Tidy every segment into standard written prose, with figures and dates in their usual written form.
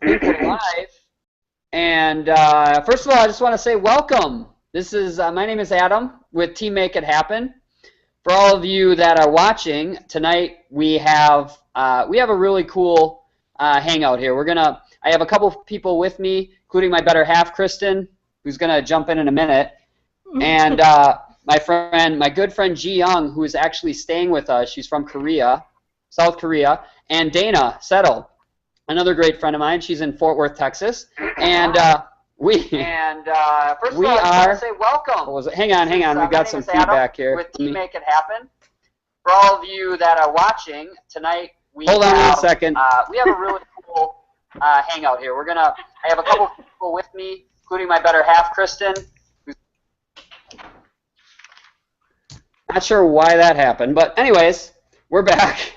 I think we're live. And first of all, I just want to say welcome. This is my name is Adam with Team Make It Happen. For all of you that are watching tonight, we have a really cool hangout here. I have a couple of people with me, including my better half, Kristen, who's gonna jump in a minute, and my good friend Ji Young, who is actually staying with us. She's from Korea, South Korea, and Dana Settle, another great friend of mine. She's in Fort Worth, Texas, and we First of we all, I just are. want to say welcome. What was it? Hang on. My We've got name some is Adam feedback here. with Team Make It Happen. For all of you that are watching tonight, Hold on 1 second. we have a really cool hangout here. I have a couple people with me, including my better half, Kristen. Not sure why that happened, but anyways, we're back.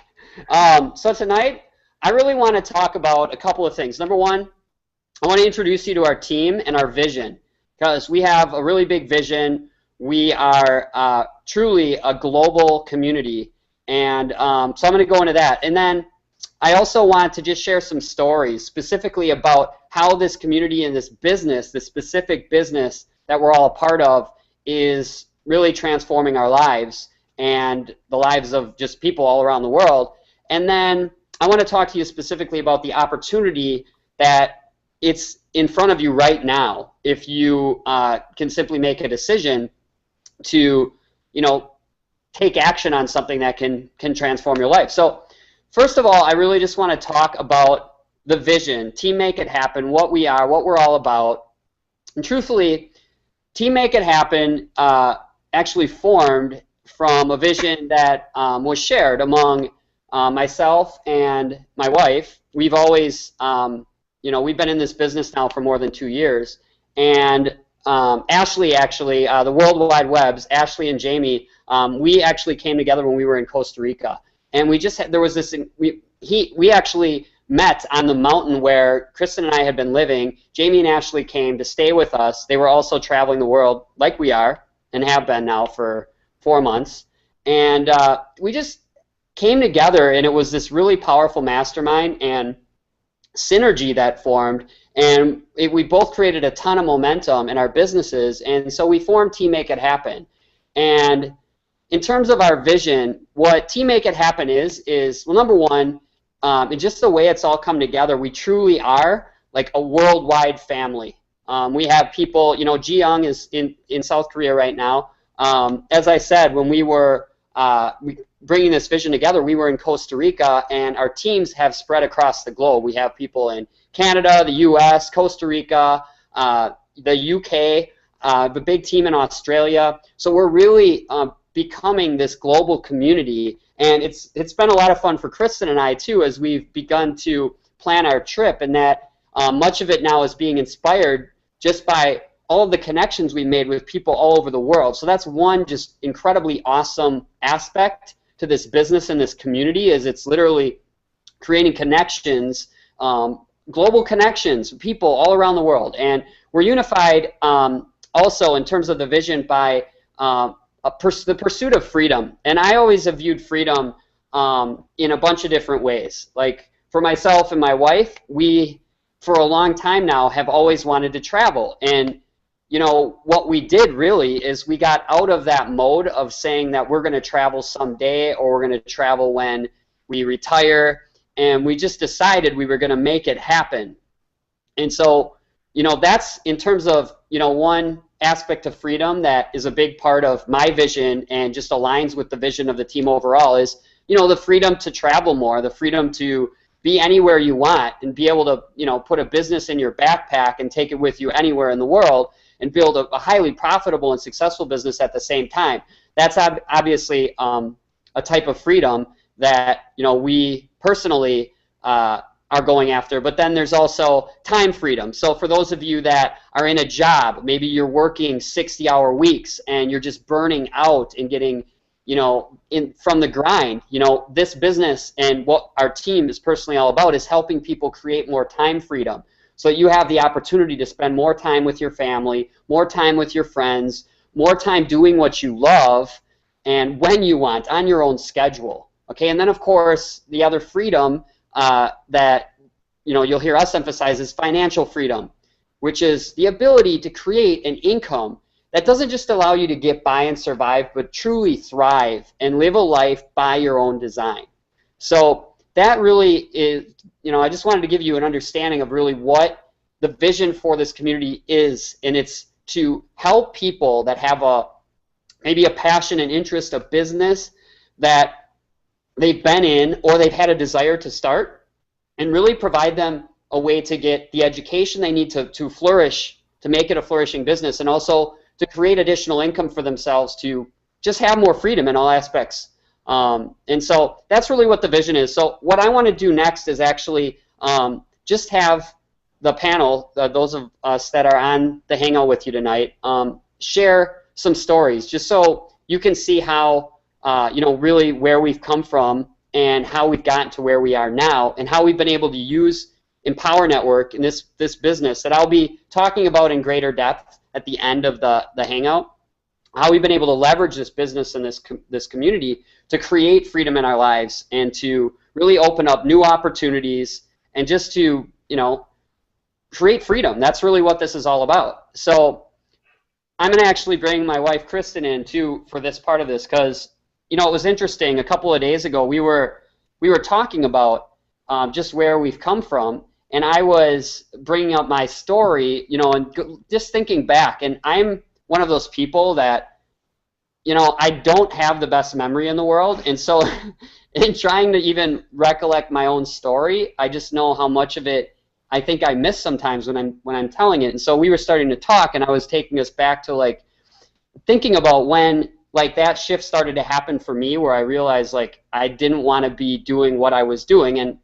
So tonight, I really want to talk about a couple of things. Number one, I want to introduce you to our team and our vision, because we have a really big vision. We are truly a global community, and so I'm going to go into that. And then I also want to just share some stories specifically about how this community and this business, this specific business that we're all a part of, is really transforming our lives and the lives of just people all around the world. And then I want to talk to you specifically about the opportunity that it's in front of you right now if you can simply make a decision to, take action on something that can transform your life. So first of all, I really just want to talk about the vision, Team Make It Happen, what we are, what we're all about. And truthfully, Team Make It Happen actually formed from a vision that was shared among myself and my wife. We've always, we've been in this business now for more than 2 years. And Ashley, actually, the World Wide Webs, Ashley and Jamie, we actually came together when we were in Costa Rica. And there was this, we actually met on the mountain where Kristen and I had been living. Jamie and Ashley came to stay with us. They were also traveling the world like we are and have been now for 4 months. And we just came together, and it was this really powerful mastermind and synergy that formed. And we both created a ton of momentum in our businesses. And so we formed Team Make It Happen. And in terms of our vision, what Team Make It Happen is well, number one, and just the way it's all come together, we truly are like a worldwide family. We have people, Ji Young is in South Korea right now. As I said, when we were bringing this vision together, we were in Costa Rica, and our teams have spread across the globe. We have people in Canada, the U.S., Costa Rica, the U.K., the big team in Australia. So we're really becoming this global community, and it's been a lot of fun for Kristen and I too, as we've begun to plan our trip, and that much of it now is being inspired just by all of the connections we made with people all over the world. So that's one just incredibly awesome aspect to this business and this community, is it's literally creating connections, global connections, people all around the world. And we're unified also in terms of the vision by the pursuit of freedom. And I always have viewed freedom in a bunch of different ways. Like for myself and my wife, we, for a long time now, have always wanted to travel. And what we did really is we got out of that mode of saying that we're going to travel someday or we're going to travel when we retire, and we just decided we were going to make it happen. And so, that's in terms of, one aspect of freedom that is a big part of my vision and just aligns with the vision of the team overall is, the freedom to travel more, the freedom to be anywhere you want and be able to, put a business in your backpack and take it with you anywhere in the world and build a highly profitable and successful business at the same time. That's obviously a type of freedom that we personally are going after. But then there's also time freedom. So for those of you that are in a job, maybe you're working 60-hour weeks and you're just burning out and getting from the grind. This business and what our team is personally all about is helping people create more time freedom. So you have the opportunity to spend more time with your family, more time with your friends, more time doing what you love, and when you want, on your own schedule. Okay, and then of course the other freedom that you'll hear us emphasize is financial freedom, which is the ability to create an income that doesn't just allow you to get by and survive, but truly thrive and live a life by your own design. So that really is, I just wanted to give you an understanding of really what the vision for this community is, and it's to help people that have maybe a passion and interest of business that they've been in or they've had a desire to start, and really provide them a way to get the education they need to flourish, to make it a flourishing business, and also to create additional income for themselves to just have more freedom in all aspects. And so that's really what the vision is. So what I want to do next is actually just have the panel, those of us that are on the Hangout with you tonight, share some stories, just so you can see how, really where we've come from and how we've gotten to where we are now, and how we've been able to use Empower Network in this business that I'll be talking about in greater depth at the end of the Hangout, how we've been able to leverage this business and this community to create freedom in our lives and to really open up new opportunities and just to, create freedom. That's really what this is all about. So I'm going to actually bring my wife Kristen in too for this part of this, because it was interesting. A couple of days ago we were talking about just where we've come from, and I was bringing up my story, and just thinking back, and I'm one of those people that, I don't have the best memory in the world, and so in trying to even recollect my own story, I just know how much of it I think I miss sometimes when I'm telling it. And so we were starting to talk, and I was taking us back to thinking about when that shift started to happen for me, where I realized I didn't want to be doing what I was doing. And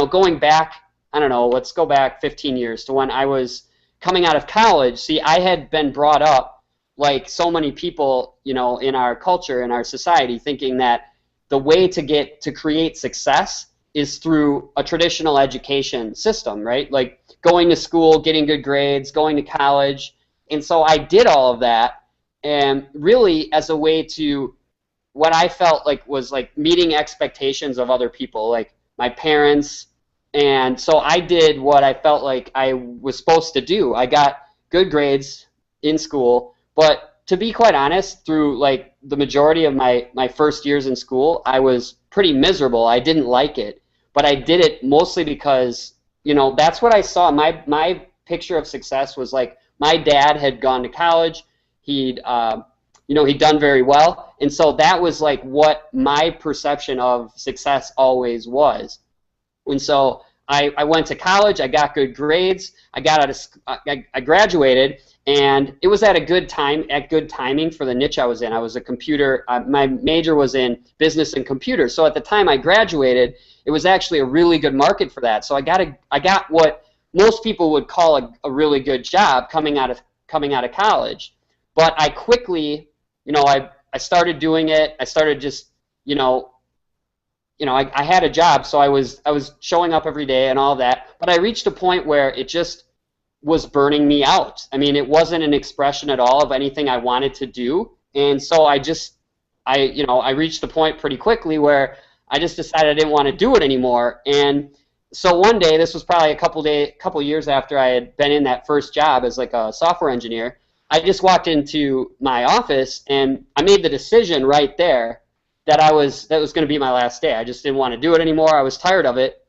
going back, I don't know, let's go back 15 years to when I was coming out of college. See, I had been brought up like so many people, in our culture, in our society, thinking that the way to create success is through a traditional education system, right? Like going to school, getting good grades, going to college. And so I did all of that, and really as a way to what I felt was meeting expectations of other people, like my parents. And so I did what I felt like I was supposed to do. I got good grades in school, but to be quite honest, through the majority of my first years in school, I was pretty miserable. I didn't like it, but I did it mostly because, that's what I saw. My picture of success was my dad had gone to college. He'd done very well, and so that was what my perception of success always was. And so I went to college. I got good grades. I got out of I graduated, and it was at good timing for the niche I was in. I was a computer. My major was in business and computers. So at the time I graduated, it was actually a really good market for that. So I got what most people would call a really good job coming out of college. But I quickly, I started doing it. I started just, I had a job, so I was showing up every day and all of that. But I reached a point where it just was burning me out. I mean, it wasn't an expression at all of anything I wanted to do. And so I reached a point pretty quickly where I just decided I didn't want to do it anymore. And so one day, this was probably a couple years after I had been in that first job as a software engineer, I just walked into my office and I made the decision right there that was going to be my last day. I just didn't want to do it anymore. I was tired of it.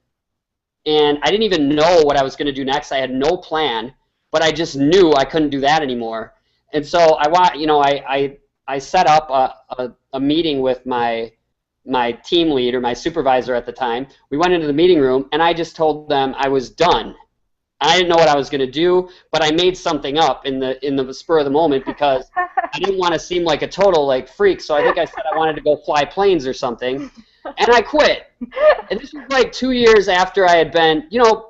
And I didn't even know what I was going to do next. I had no plan, but I just knew I couldn't do that anymore. And so I set up a meeting with my team lead, or my supervisor at the time. We went into the meeting room, and I just told them I was done. I didn't know what I was going to do, but I made something up in the spur of the moment because I didn't want to seem like a total freak. So I think I said I wanted to go fly planes or something, and I quit. And this was 2 years after I had been,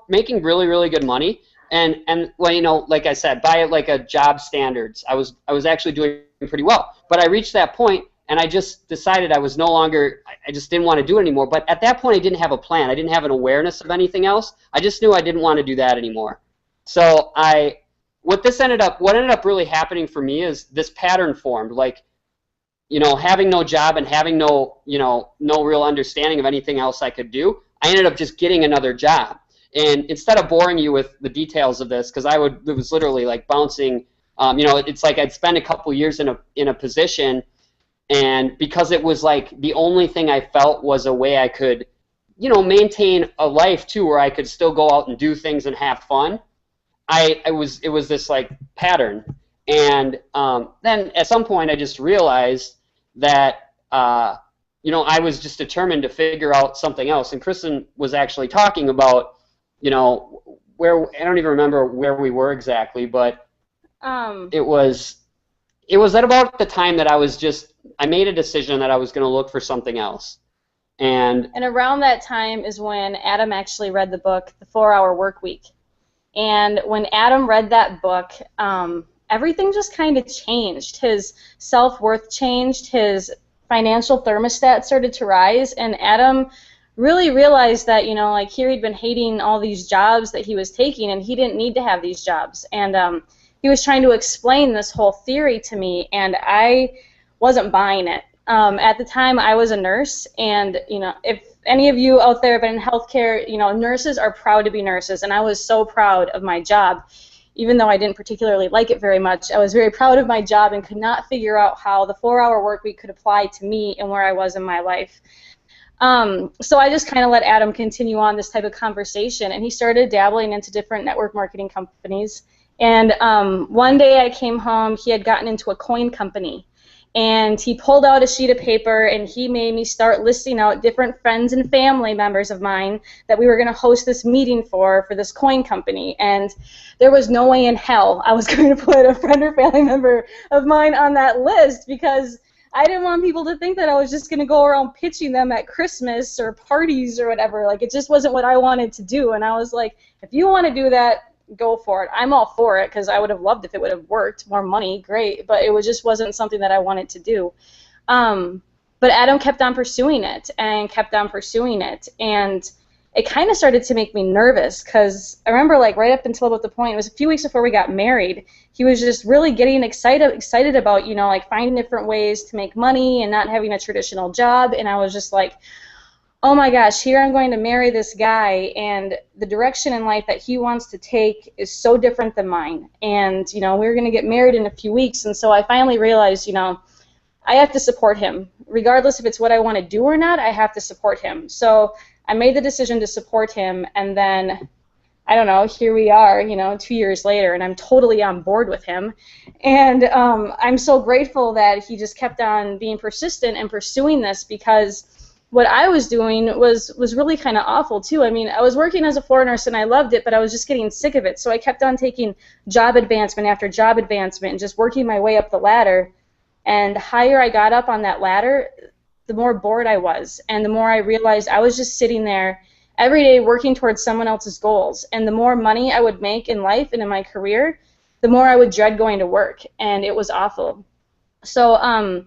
making really, really good money. And well, like I said, by a job standards, I was actually doing pretty well. But I reached that point, and I just decided I was no longer, I just didn't want to do it anymore. But at that point, I didn't have a plan. I didn't have an awareness of anything else. I just knew I didn't want to do that anymore. So what ended up really happening for me is this pattern formed, having no job and having no real understanding of anything else I could do. I ended up just getting another job. and instead of boring you with the details of this, because it was literally like bouncing, it's like I'd spend a couple years in a position, and because it was like the only thing I felt was a way I could, maintain a life too, where I could still go out and do things and have fun. It was this like pattern, and then at some point I just realized that I was just determined to figure out something else. And Kristen was actually talking about where I don't even remember where we were exactly, but it was at about the time that I made a decision that I was going to look for something else. And around that time is when Adam actually read the book, The 4-Hour Workweek. And when Adam read that book, everything just kind of changed. His self-worth changed, his financial thermostat started to rise, and Adam really realized that, like here he'd been hating all these jobs that he was taking, and he didn't need to have these jobs. And he was trying to explain this whole theory to me, and I wasn't buying it. At the time, I was a nurse, and if any of you out there have been in healthcare, nurses are proud to be nurses, and I was so proud of my job. Even though I didn't particularly like it very much, I was very proud of my job and could not figure out how the 4-hour workweek could apply to me and where I was in my life. So I just kind of let Adam continue on this type of conversation, and he started dabbling into different network marketing companies. And one day I came home, he had gotten into a coin company, and he pulled out a sheet of paper and he made me start listing out different friends and family members of mine that we were going to host this meeting for this coin company. And there was no way in hell I was going to put a friend or family member of mine on that list, because I didn't want people to think that I was just going to go around pitching them at Christmas or parties or whatever. Like, it just wasn't what I wanted to do. And I was like, if you want to do that, go for it. I'm all for it, because I would have loved if it would have worked. More money, great, but it just wasn't something that I wanted to do. But Adam kept on pursuing it and kept on pursuing it, and it kind of started to make me nervous, because I remember, like, right up until about the point, it was a few weeks before we got married, he was just really getting excited about, like, finding different ways to make money and not having a traditional job. And I was just like, oh my gosh, here I'm going to marry this guy, and the direction in life that he wants to take is so different than mine. And, we're going to get married in a few weeks, and so I finally realized, I have to support him. Regardless if it's what I want to do or not, I have to support him. So I made the decision to support him, and then, I don't know, here we are, 2 years later, and I'm totally on board with him. And I'm so grateful that he just kept on being persistent and pursuing this, because what I was doing was really kind of awful too. I mean, I was working as a floor nurse and I loved it, but I was just getting sick of it. So I kept on taking job advancement after job advancement and just working my way up the ladder. And the higher I got up on that ladder, the more bored I was, and the more I realized I was just sitting there every day working towards someone else's goals. And the more money I would make in life and in my career, the more I would dread going to work, and it was awful. So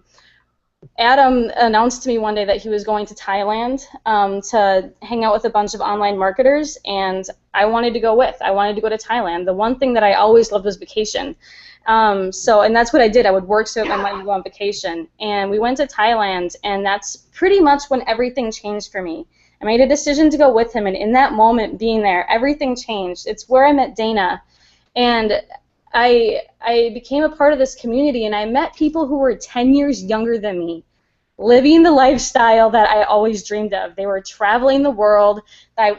Adam announced to me one day that he was going to Thailand to hang out with a bunch of online marketers, and I wanted to go with. I wanted to go to Thailand. The one thing that I always loved was vacation. And that's what I did. I would work so that my money would go on vacation. And we went to Thailand, and that's pretty much when everything changed for me. I made a decision to go with him, and in that moment, being there, everything changed. It's where I met Dana, and I became a part of this community, and I met people who were 10 years younger than me, living the lifestyle that I always dreamed of. They were traveling the world.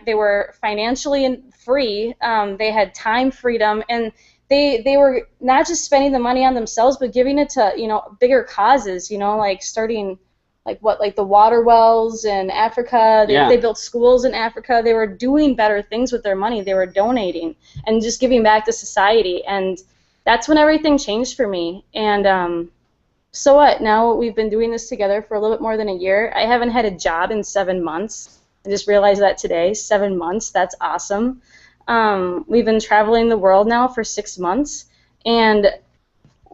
They were financially free. They had time freedom, and they were not just spending the money on themselves, but giving it to bigger causes. Like starting like the water wells in Africa. They built schools in Africa. They were doing better things with their money. They were donating and just giving back to society. And that's when everything changed for me. And so what? Now we've been doing this together for a little bit more than a year. I haven't had a job in 7 months. I just realized that today. 7 months. That's awesome. We've been traveling the world now for 6 months, and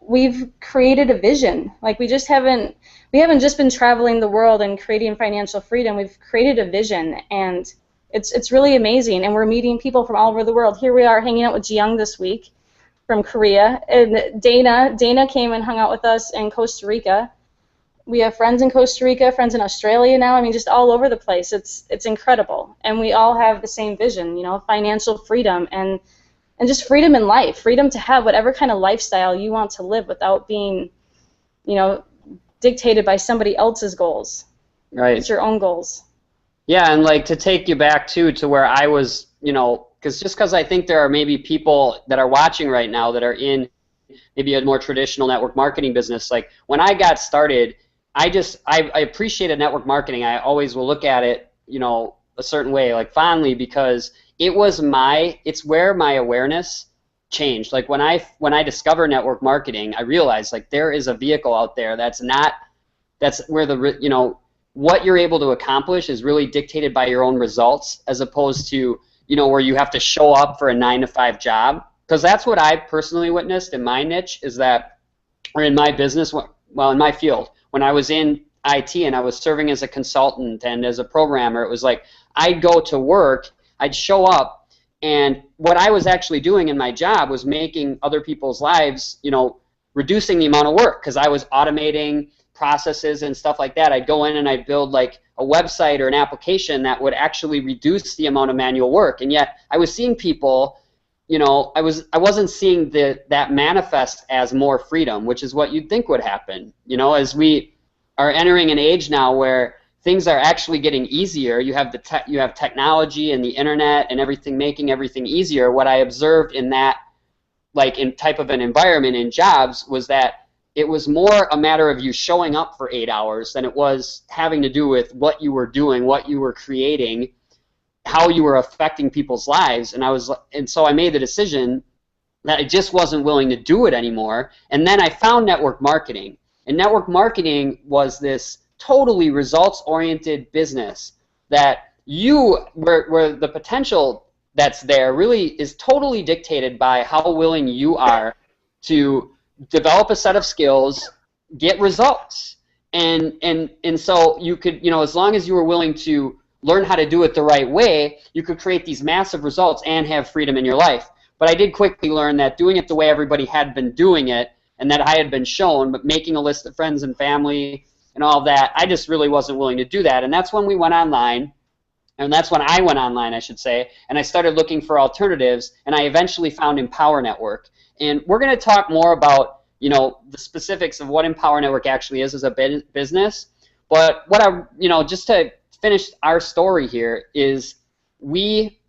we've created a vision. Like we haven't just been traveling the world and creating financial freedom. We've created a vision, and it's really amazing. And we're meeting people from all over the world. Here we are hanging out with Jiyoung this week from Korea, and Dana came and hung out with us in Costa Rica. we have friends in Costa Rica, friends in Australia now. I mean, just all over the place. It's incredible, and we all have the same vision. You know, financial freedom and just freedom in life, freedom to have whatever kind of lifestyle you want to live without being, you know, dictated by somebody else's goals. Right. It's your own goals. Yeah, and like to take you back too to where I was, you know, because I think there are maybe people that are watching right now that are in maybe a more traditional network marketing business. Like when I got started, I appreciated network marketing. I always will look at it, you know, a certain way, like fondly, because it's where my awareness changed. Like when I discovered network marketing, I realized like there is a vehicle out there that's where the, you know, what you're able to accomplish is really dictated by your own results, as opposed to, you know, where you have to show up for a 9-to-5 job. Because that's what I personally witnessed in my niche, is that, or in my business, well, in my field, when I was in IT and I was serving as a consultant and as a programmer, it was like I'd go to work, I'd show up, and what I was actually doing in my job was making other people's lives, you know, reducing the amount of work, because I was automating processes and stuff like that. I'd go in and I'd build like a website or an application that would actually reduce the amount of manual work. And yet I was seeing people, you know, I wasn't seeing that manifest as more freedom, which is what you'd think would happen. You know, as we are entering an age now where things are actually getting easier, you have you have technology and the internet and everything making everything easier. What I observed in that, like in type of an environment in jobs, was that it was more a matter of you showing up for 8 hours than it was having to do with what you were doing, what you were creating, how you were affecting people's lives. And so I made the decision that I just wasn't willing to do it anymore. And then I found network marketing. And network marketing was this totally results-oriented business that where the potential that's there really is totally dictated by how willing you are to develop a set of skills, get results. And so you could, you know, as long as you were willing to learn how to do it the right way, you could create these massive results and have freedom in your life. But I did quickly learn that doing it the way everybody had been doing it and that I had been shown, but making a list of friends and family and all of that, I just really wasn't willing to do that. And that's when we went online, and that's when I went online, I should say, and I started looking for alternatives, and I eventually found Empower Network. And we're going to talk more about, you know, the specifics of what Empower Network actually is as a business. But what you know, just to finish our story here, is we,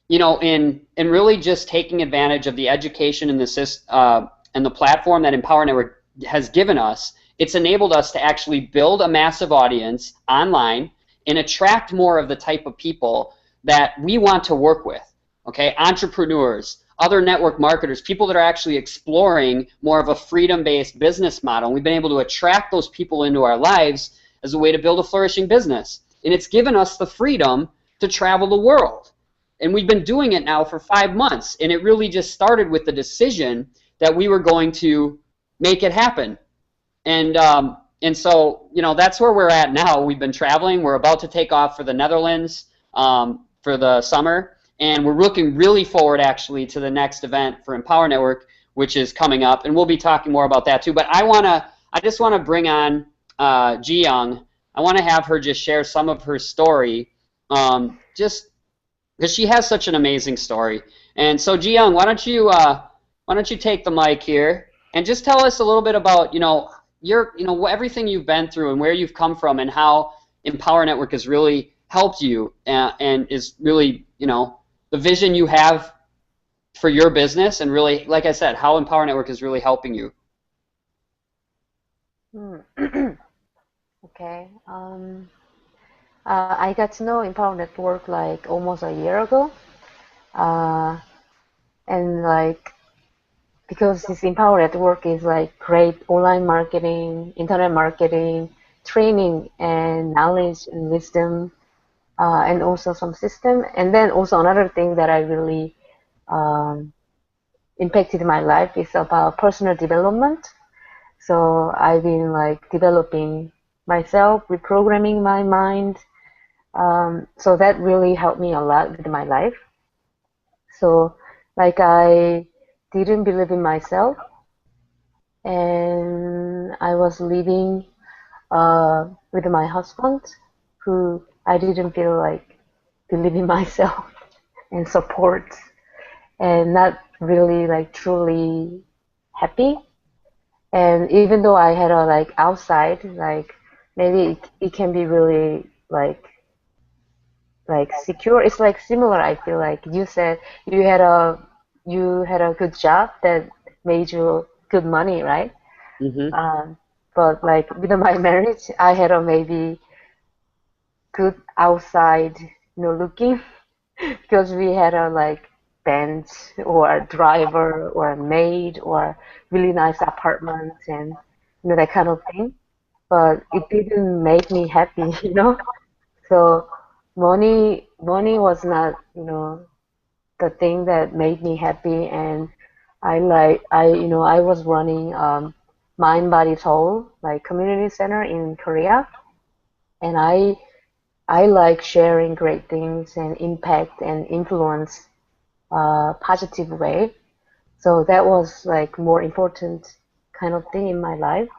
you know, in really just taking advantage of the education and the platform that Empower Network has given us, it's enabled us to actually build a massive audience online and attract more of the type of people that we want to work with. Okay, entrepreneurs, other network marketers, people that are actually exploring more of a freedom-based business model. And we've been able to attract those people into our lives as a way to build a flourishing business. And it's given us the freedom to travel the world. And we've been doing it now for 5 months. And it really just started with the decision that we were going to make it happen. And so, you know, that's where we're at now. We've been traveling. We're about to take off for the Netherlands for the summer. And we're looking really forward, actually, to the next event for Empower Network, which is coming up. And we'll be talking more about that, too. But I just want to bring on Ji Young. I want to have her just share some of her story, just because she has such an amazing story. And so, Ji Young, why don't you take the mic here and just tell us a little bit about, you know, everything you've been through and where you've come from and how Empower Network has really helped you and is really, you know, the vision you have for your business, and really, like I said, how Empower Network is really helping you. Okay. I got to know Empower Network like almost a year ago, and like because this Empower Network is like great online marketing, internet marketing, training, and knowledge and wisdom, and also some system. And then also another thing that I really impacted my life is about personal development. So I've been like developing myself, reprogramming my mind. So that really helped me a lot with my life. So like I didn't believe in myself, and I was living with my husband, who I didn't feel like believe in myself and support, and not really like truly happy. And even though I had a like outside, like maybe it can be really like secure. It's like similar. I feel like you said you had a good job that made you good money, right? Mm-hmm. Um, but like with my marriage, I had a maybe good outside, looking because we had a like bench or a driver or a maid or really nice apartment and that kind of thing. But it didn't make me happy. So money was not, the thing that made me happy. And I was running Mind Body Soul like community center in Korea, and I like sharing great things and impact and influence positive way. So that was like more important kind of thing in my life.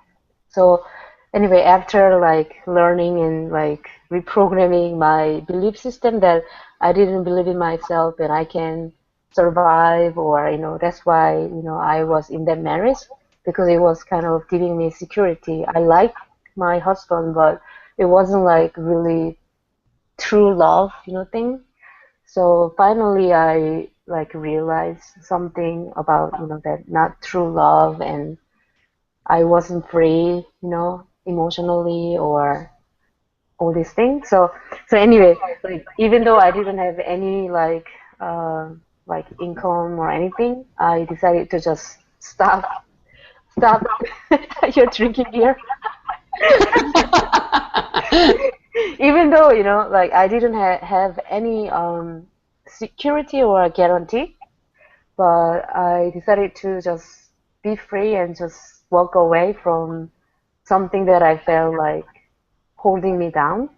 So anyway, after like learning and like reprogramming my belief system that I didn't believe in myself and I can survive, or that's why I was in that marriage, because it was kind of giving me security. I liked my husband, but it wasn't like really true love, thing. So finally, I like realized something about that not true love, and I wasn't free, emotionally or all these things. So anyway, like even though I didn't have any like income or anything, I decided to just stop your drinking beer. Even though like I didn't have any security or guarantee, but I decided to just be free and just walk away from something that I felt like holding me down.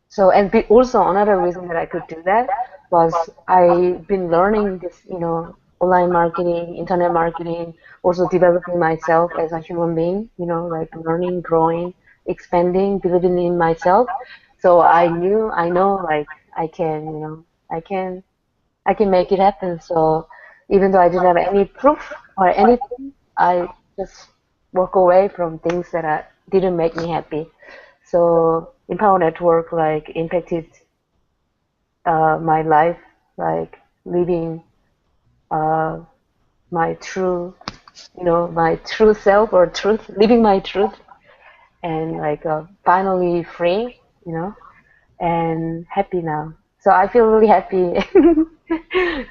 So, and also another reason that I could do that was I've been learning this, online marketing, internet marketing, also developing myself as a human being, like learning, growing, expanding, believing in myself. So I know, like I can, I can make it happen. So even though I didn't have any proof or anything, I just walk away from things that didn't make me happy. So Empower Network like impacted my life, like living uh, my true, my true self or truth, living my truth, and like finally free, and happy now. So I feel really happy.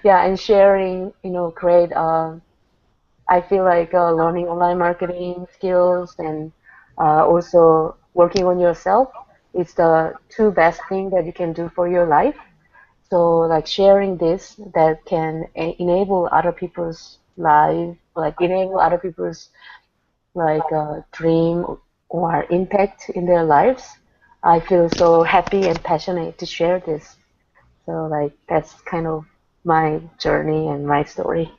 Yeah, and sharing, great. I feel like learning online marketing skills and also working on yourself is the two best thing that you can do for your life. So like sharing this that can enable other people's life, like enable other people's like dream or impact in their lives. I feel so happy and passionate to share this. So like that's kind of my journey and my story.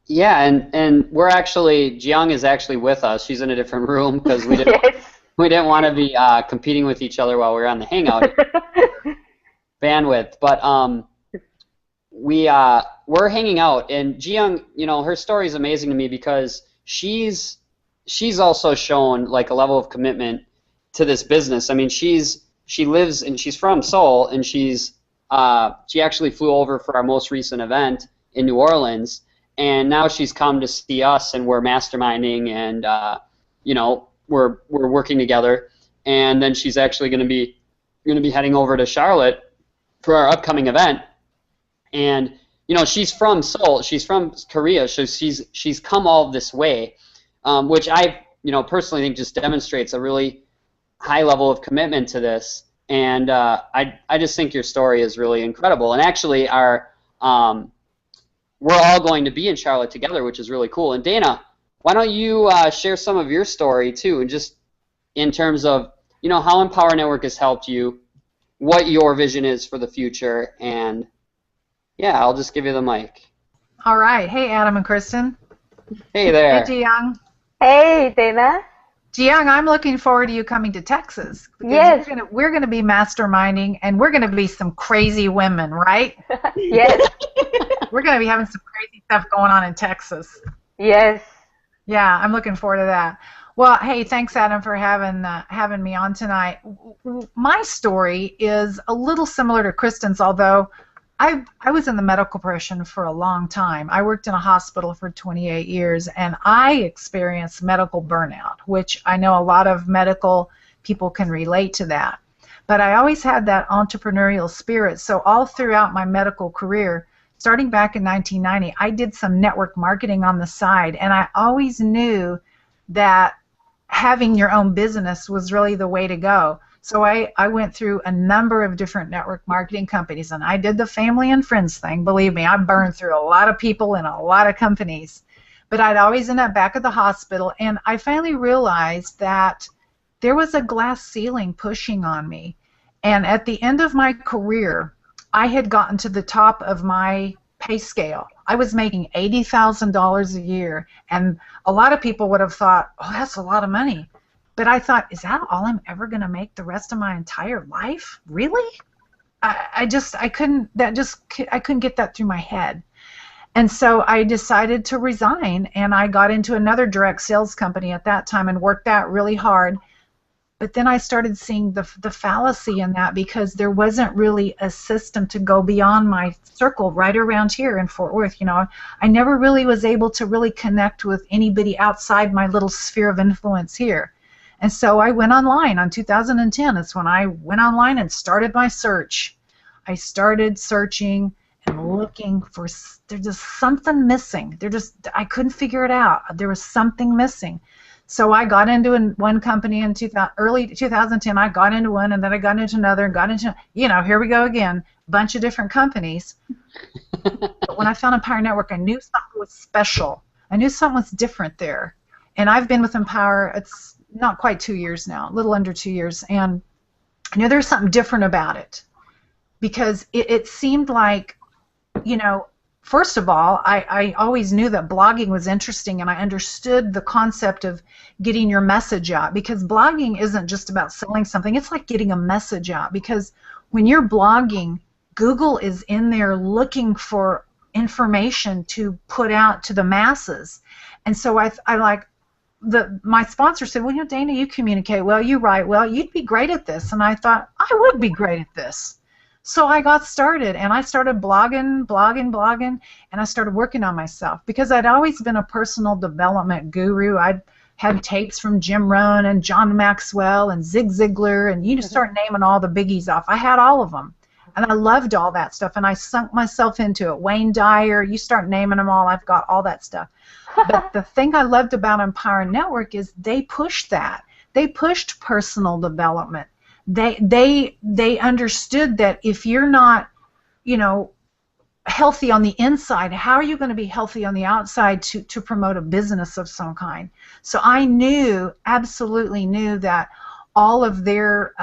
Yeah, and we're actually Jiyoung is actually with us. She's in a different room because Yes. we didn't want to be competing with each other while we were on the Hangout bandwidth. But we're hanging out, and Jiyoung, her story is amazing to me because she's also shown like a level of commitment to this business. I mean, she lives and she's from Seoul, and she actually flew over for our most recent event in New Orleans, and now she's come to see us, and we're masterminding, and we're working together, and then she's actually going to be heading over to Charlotte for our upcoming event. And she's from Seoul, she's from Korea, so she's come all this way, which I personally think just demonstrates a really high level of commitment to this. And I just think your story is really incredible. And actually, we're all going to be in Charlotte together, which is really cool. And Dana, why don't you share some of your story too, and just in terms of how Empower Network has helped you, what your vision is for the future, and yeah, I'll just give you the mic. All right. Hey, Adam and Kristen. Hey there. Hey, Jiyoung. Hey, Dana. Jiyoung, I'm looking forward to you coming to Texas because Yes. we're gonna be masterminding, and we're gonna be some crazy women, right? Yes. We're gonna be having some crazy stuff going on in Texas. Yes. Yeah, I'm looking forward to that. Well, hey, thanks, Adam, for having me on tonight. My story is a little similar to Kristen's, although I was in the medical profession for a long time. I worked in a hospital for 28 years, and I experienced medical burnout, which I know a lot of medical people can relate to that. But I always had that entrepreneurial spirit, so all throughout my medical career, starting back in 1990, I did some network marketing on the side, and I always knew that having your own business was really the way to go. So I went through a number of different network marketing companies, and I did the family and friends thing. Believe me, I burned through a lot of people in a lot of companies. But I'd always end up back at the hospital, and I finally realized that there was a glass ceiling pushing on me. And at the end of my career, I had gotten to the top of my pay scale. I was making $80,000 a year, and a lot of people would have thought, oh, that's a lot of money. But I thought, is that all I'm ever going to make the rest of my entire life? Really? I couldn't get that through my head. And so I decided to resign, and I got into another direct sales company at that time and worked that really hard. But then I started seeing the fallacy in that, because there wasn't really a system to go beyond my circle right around here in Fort Worth. You know, I never really was able to really connect with anybody outside my little sphere of influence here. And so I went online on 2010. That's when I went online and started my search. I started searching and looking for, there's just something missing. I couldn't figure it out. There was something missing. So I got into one company in early 2010. I got into one, and then I got into another, and got into, here we go again, bunch of different companies. But when I found Empower Network, I knew something was special. I knew something was different there. And I've been with Empower, it's not quite 2 years now, a little under 2 years, and I knew there was something different about it, because it seemed like, first of all, I always knew that blogging was interesting, and I understood the concept of getting your message out, because blogging isn't just about selling something. It's like getting a message out, because when you're blogging, Google is in there looking for information to put out to the masses. And so my sponsor said, well, Dana, you communicate well, you write well, you'd be great at this. And I thought, I would be great at this. So I got started, and I started blogging, and I started working on myself, because I'd always been a personal development guru. I'd had tapes from Jim Rohn and John Maxwell and Zig Ziglar, and you just start naming all the biggies off. I had all of them, and I loved all that stuff, and I sunk myself into it. Wayne Dyer, you start naming them all, I've got all that stuff. But the thing I loved about Empower Network is they pushed that. They pushed personal development. They understood that if you're not, healthy on the inside, how are you going to be healthy on the outside to promote a business of some kind? So I absolutely knew that all of their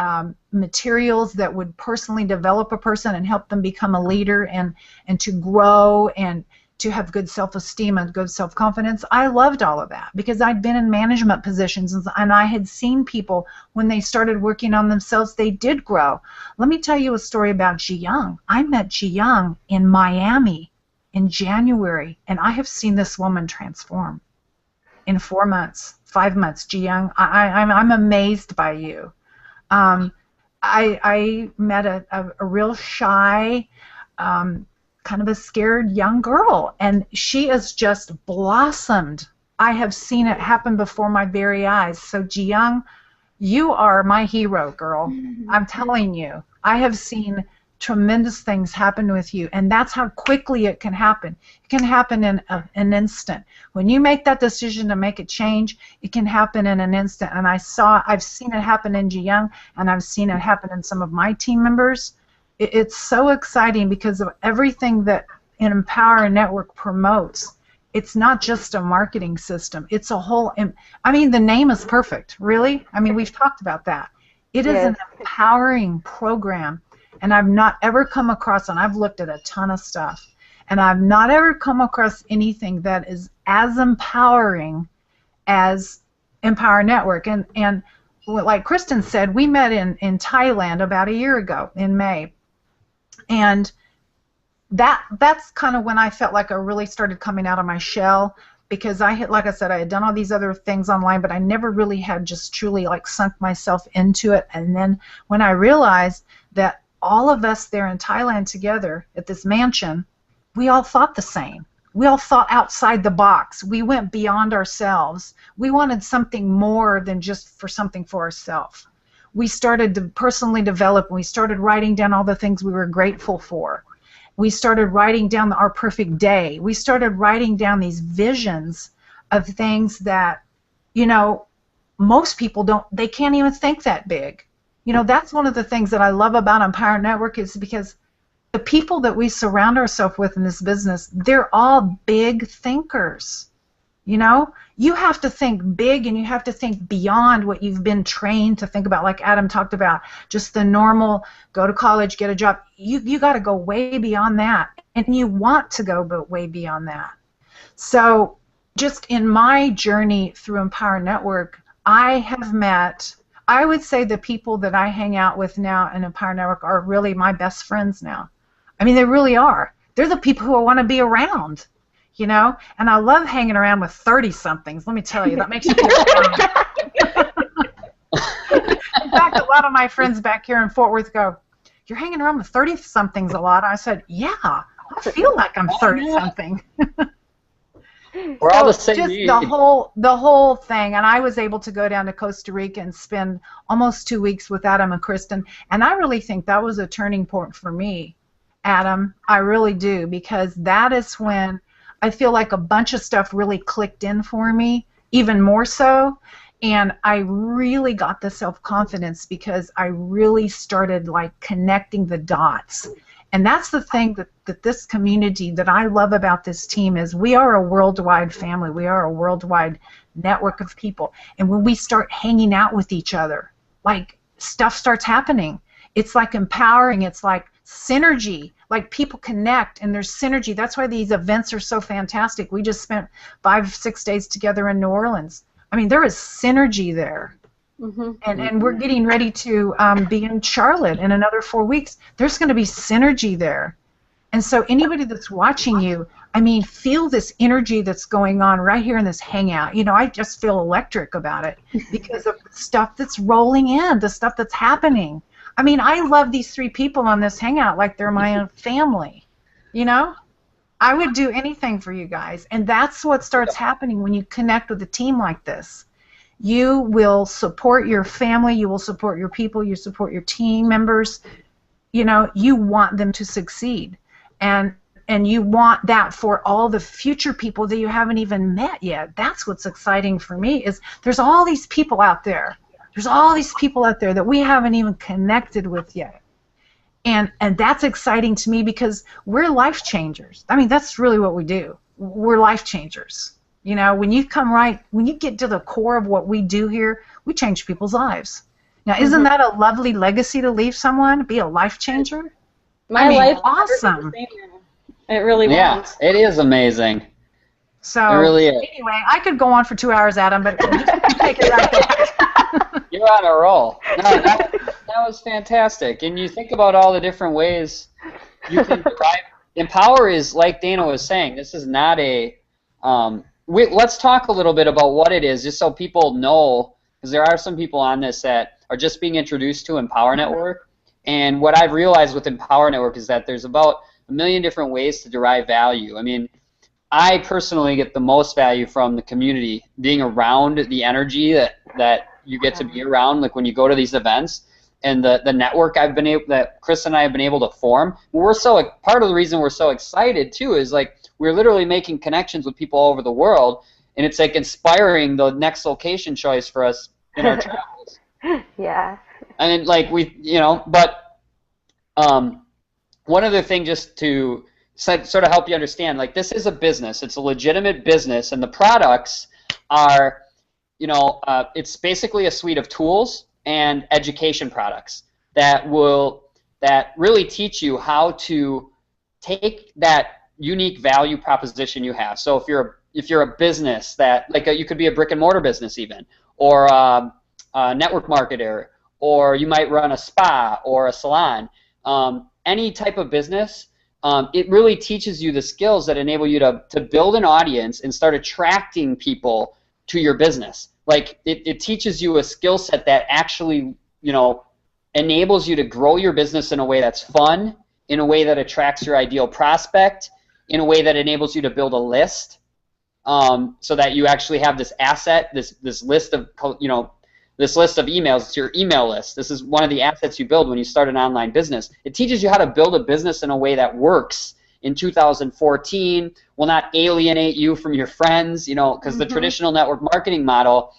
materials that would personally develop a person and help them become a leader and to grow and to have good self-esteem and good self-confidence. I loved all of that, because I'd been in management positions, and I had seen people, when they started working on themselves, they did grow. Let me tell you a story about Jiyoung. I met Jiyoung in Miami in January, and I have seen this woman transform in 4 months, 5 months. Jiyoung, I'm amazed by you. I met a real shy, kind of a scared young girl, and she has just blossomed. I have seen it happen before my very eyes. So Jiyoung, you are my hero, girl. I'm telling you, I have seen tremendous things happen with you, and that's how quickly it can happen. It can happen in an instant. When you make that decision to make a change, it can happen in an instant. And I've seen it happen in Jiyoung, and I've seen it happen in some of my team members. It's so exciting because of everything that an Empower Network promotes. It's not just a marketing system. It's a whole, the name is perfect, really. We've talked about that. It is an empowering program, and I've not ever come across, and I've looked at a ton of stuff, and I've not ever come across anything that is as empowering as Empower Network. And like Kristen said, we met in Thailand about a year ago in May. And that's kind of when I felt like I really started coming out of my shell, because like I said, I had done all these other things online, but I never really had just truly like sunk myself into it. And then when I realized that all of us there in Thailand together at this mansion, we all thought the same. We all thought outside the box. We went beyond ourselves. We wanted something more than just something for ourselves. We started to personally develop, and we started writing down all the things we were grateful for. We started writing down our perfect day. We started writing down these visions of things that, most people they can't even think that big. That's one of the things that I love about Empower Network, is because the people that we surround ourselves with in this business, they're all big thinkers. You have to think big, and you have to think beyond what you've been trained to think about, like Adam talked about, just the normal, go to college, get a job. You got to go way beyond that, and you want to go way beyond that. So just in my journey through Empower Network, I have met, I would say the people that I hang out with now in Empower Network are really my best friends now. I mean, they really are. They're the people who I want to be around. And I love hanging around with 30-somethings. Let me tell you, that makes you feel young. In fact, a lot of my friends back here in Fort Worth go, "You're hanging around with 30-somethings a lot." I said, "Yeah, I feel like I'm 30-something." We're all the same. Just the whole thing, and I was able to go down to Costa Rica and spend almost 2 weeks with Adam and Kristen, and I really think that was a turning point for me, Adam. I really do, because that is when I feel like a bunch of stuff really clicked in for me, even more so, and I really got the self-confidence because I really started like connecting the dots. And that's the thing that this community, that I love about this team, is we are a worldwide family. We are a worldwide network of people. And when we start hanging out with each other, like stuff starts happening. It's like empowering. It's like synergy. Like people connect and there's synergy. That's why these events are so fantastic. We just spent 5-6 days together in New Orleans. I mean, there is synergy there. Mm-hmm. And we're getting ready to be in Charlotte in another 4 weeks. There's going to be synergy there. And so anybody that's watching you, I mean, feel this energy that's going on right here in this hangout. I just feel electric about it because of the stuff that's rolling in, the stuff that's happening. I mean, I love these 3 people on this hangout like they're my own family. I would do anything for you guys. And that's what starts happening when you connect with a team like this. You will support your family, you will support your people, you support your team members. You want them to succeed. And you want that for all the future people that you haven't even met yet. That's what's exciting for me, is there's all these people out there. There's all these people out there that we haven't even connected with yet. And that's exciting to me because we're life changers. I mean, that's really what we do. We're life changers. When you get to the core of what we do here, we change people's lives. Now, isn't that a lovely legacy to leave someone? Be a life changer? My life awesome. It really was. Yeah, it is amazing. So it really is. Anyway, I could go on for 2 hours, Adam, but just take it right back. You're on a roll. No, that was fantastic. And you think about all the different ways you can derive. Empower is, like Dana was saying, this is not a let's talk a little bit about what it is, just so people know, because there are some people on this that are just being introduced to Empower Network. And what I've realized with Empower Network is that there's about 1 million different ways to derive value. I mean, I personally get the most value from the community, being around the energy that you get to be around, like when you go to these events, and the network that Chris and I have been able to form. Part of the reason we're so excited too is like we're literally making connections with people all over the world, and it's like inspiring the next location choice for us in our travels. Yeah. And like one other thing just to sort of help you understand, like this is a business. It's a legitimate business, and the products are, it's basically a suite of tools and education products that really teach you how to take that unique value proposition you have. So if you're a business that, like you could be a brick and mortar business even, or a network marketer, or you might run a spa or a salon. Any type of business, it really teaches you the skills that enable you to build an audience and start attracting people to your business. Like it teaches you a skill set that actually, enables you to grow your business in a way that's fun, in a way that attracts your ideal prospect, in a way that enables you to build a list, so that you actually have this asset, this list of this list of emails. It's your email list. This is one of the assets you build when you start an online business. It teaches you how to build a business in a way that works in 2014, will not alienate you from your friends, because the traditional network marketing model,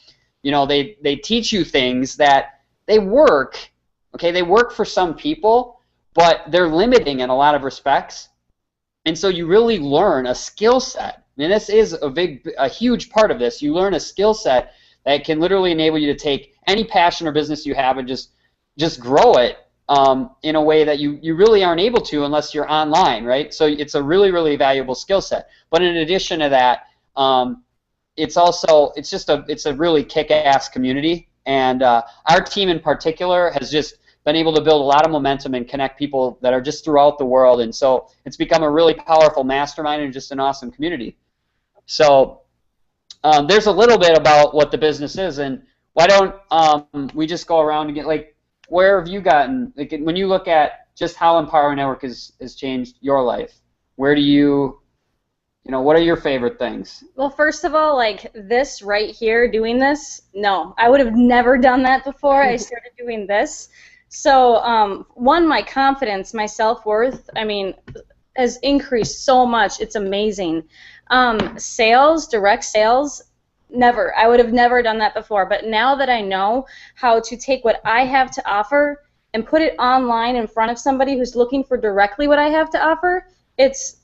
they teach you things that they work, okay? They work for some people, but they're limiting in a lot of respects. And so you really learn a skill set. And this is a huge part of this. You learn a skill set that can literally enable you to take any passion or business you have and just grow it in a way that you really aren't able to unless you're online, right? So it's a really, really valuable skill set. But in addition to that, it's a really kick-ass community. And our team in particular has just been able to build a lot of momentum and connect people that are just throughout the world. And so it's become a really powerful mastermind and just an awesome community. So there's a little bit about what the business is, and why don't we just go around and get, like, where have you gotten, like, when you look at just how Empower Network has changed your life, where do you, what are your favorite things? Well, first of all, like this right here, doing this, no, I would have never done that before I started doing this. So, one, my confidence, my self-worth, has increased so much. It's amazing. Sales, direct sales, never. I would have never done that before. But now that I know how to take what I have to offer and put it online in front of somebody who's looking for directly what I have to offer, it's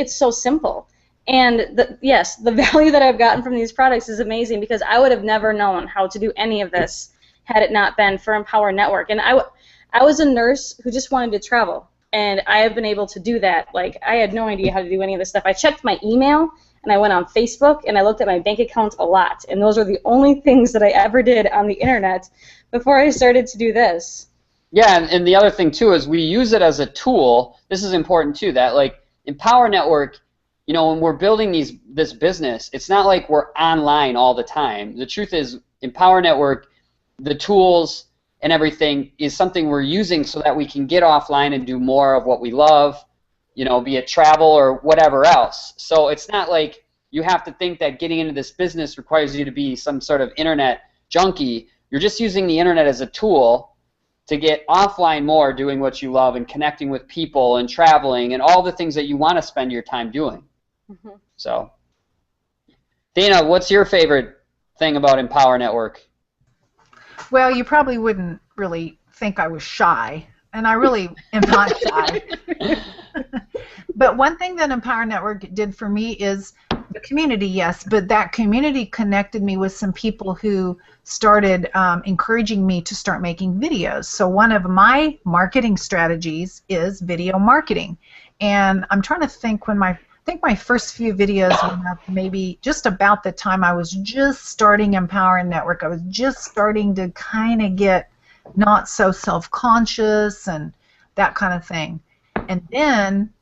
so simple. And the value that I've gotten from these products is amazing, because I would have never known how to do any of this had it not been for Empower Network. And I was a nurse who just wanted to travel, and I have been able to do that. Like, I had no idea how to do any of this stuff. I checked my email, and I went on Facebook, and I looked at my bank account a lot, and those are the only things that I ever did on the internet before I started to do this. Yeah, and the other thing too is we use it as a tool. This is important too, that like Empower Network, when we're building this business, it's not like we're online all the time. The truth is, Empower Network, the tools and everything, is something we're using so that we can get offline and do more of what we love, be it travel or whatever else. So it's not like you have to think that getting into this business requires you to be some sort of internet junkie. You're just using the internet as a tool to get offline more, doing what you love and connecting with people and traveling and all the things that you want to spend your time doing. Mm-hmm. So, Dana, what's your favorite thing about Empower Network? Well, you probably wouldn't really think I was shy, and I really am not shy. But one thing that Empower Network did for me is the community, yes, but that community connected me with some people who started encouraging me to start making videos. So one of my marketing strategies is video marketing. And I'm trying to think when I think my first few videos went up maybe just about the time I was just starting Empower Network. I was just starting to kind of get not so self-conscious and that kind of thing. And then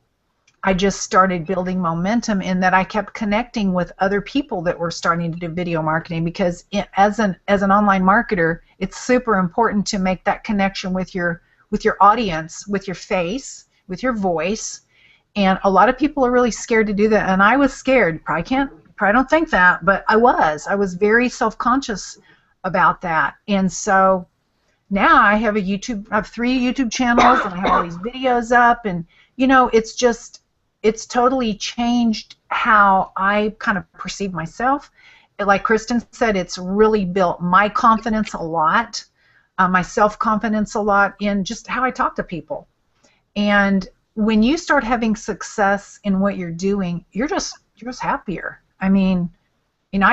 I just started building momentum in that I kept connecting with other people that were starting to do video marketing, because as an online marketer, it's super important to make that connection with your audience, with your face, with your voice. And a lot of people are really scared to do that, and I was scared. Probably don't think that, but I was very self-conscious about that. And so now I have I have 3 YouTube channels, and I have all these videos up, and it's totally changed how I kind of perceive myself. Like Kristen said, it's really built my confidence a lot, my self-confidence a lot in just how I talk to people. And when you start having success in what you're doing, you're just happier. I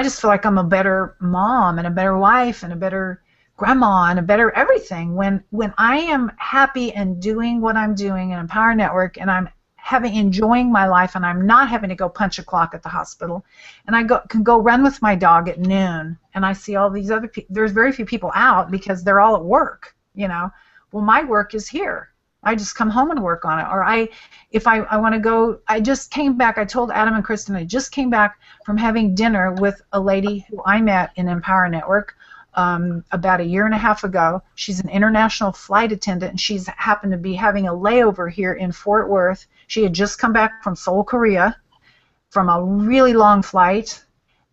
just feel like I'm a better mom and a better wife and a better grandma and a better everything when I am happy and doing what I'm doing in Empower Network, and I'm enjoying my life, and I'm not having to go punch a clock at the hospital, and I can go run with my dog at noon, and I see all these other people. There's very few people out because they're all at work, you know. Well, my work is here. I just come home and work on it. Or if I want to go, I just came back. I told Adam and Kristen I just came back from having dinner with a lady who I met in Empower Network about a year and a half ago. She's an international flight attendant, and she's happened to be having a layover here in Fort Worth. She had just come back from Seoul, Korea, from a really long flight,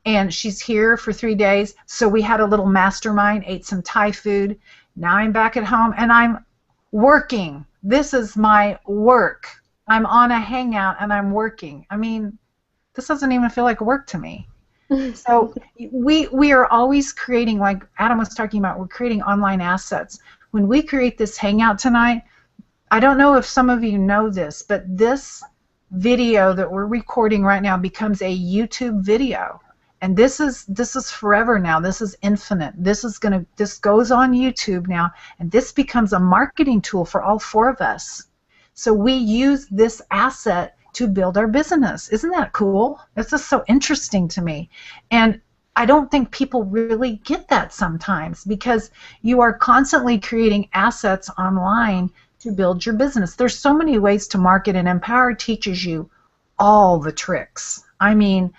and she's here for 3 days. So we had a little mastermind, ate some Thai food. Now I'm back at home, and I'm working. This is my work. I'm on a Hangout, and I'm working. I mean, this doesn't even feel like work to me. So we are always creating, like Adam was talking about, we're creating online assets. When we create this Hangout tonight, I don't know if some of you know this, but this video that we're recording right now becomes a YouTube video. And this is forever now. This is infinite. This goes on YouTube now, and this becomes a marketing tool for all 4 of us. So we use this asset to build our business. Isn't that cool? It's just so interesting to me. And I don't think people really get that sometimes, because you are constantly creating assets online to build your business. There's so many ways to market, and Empower teaches you all the tricks. I mean,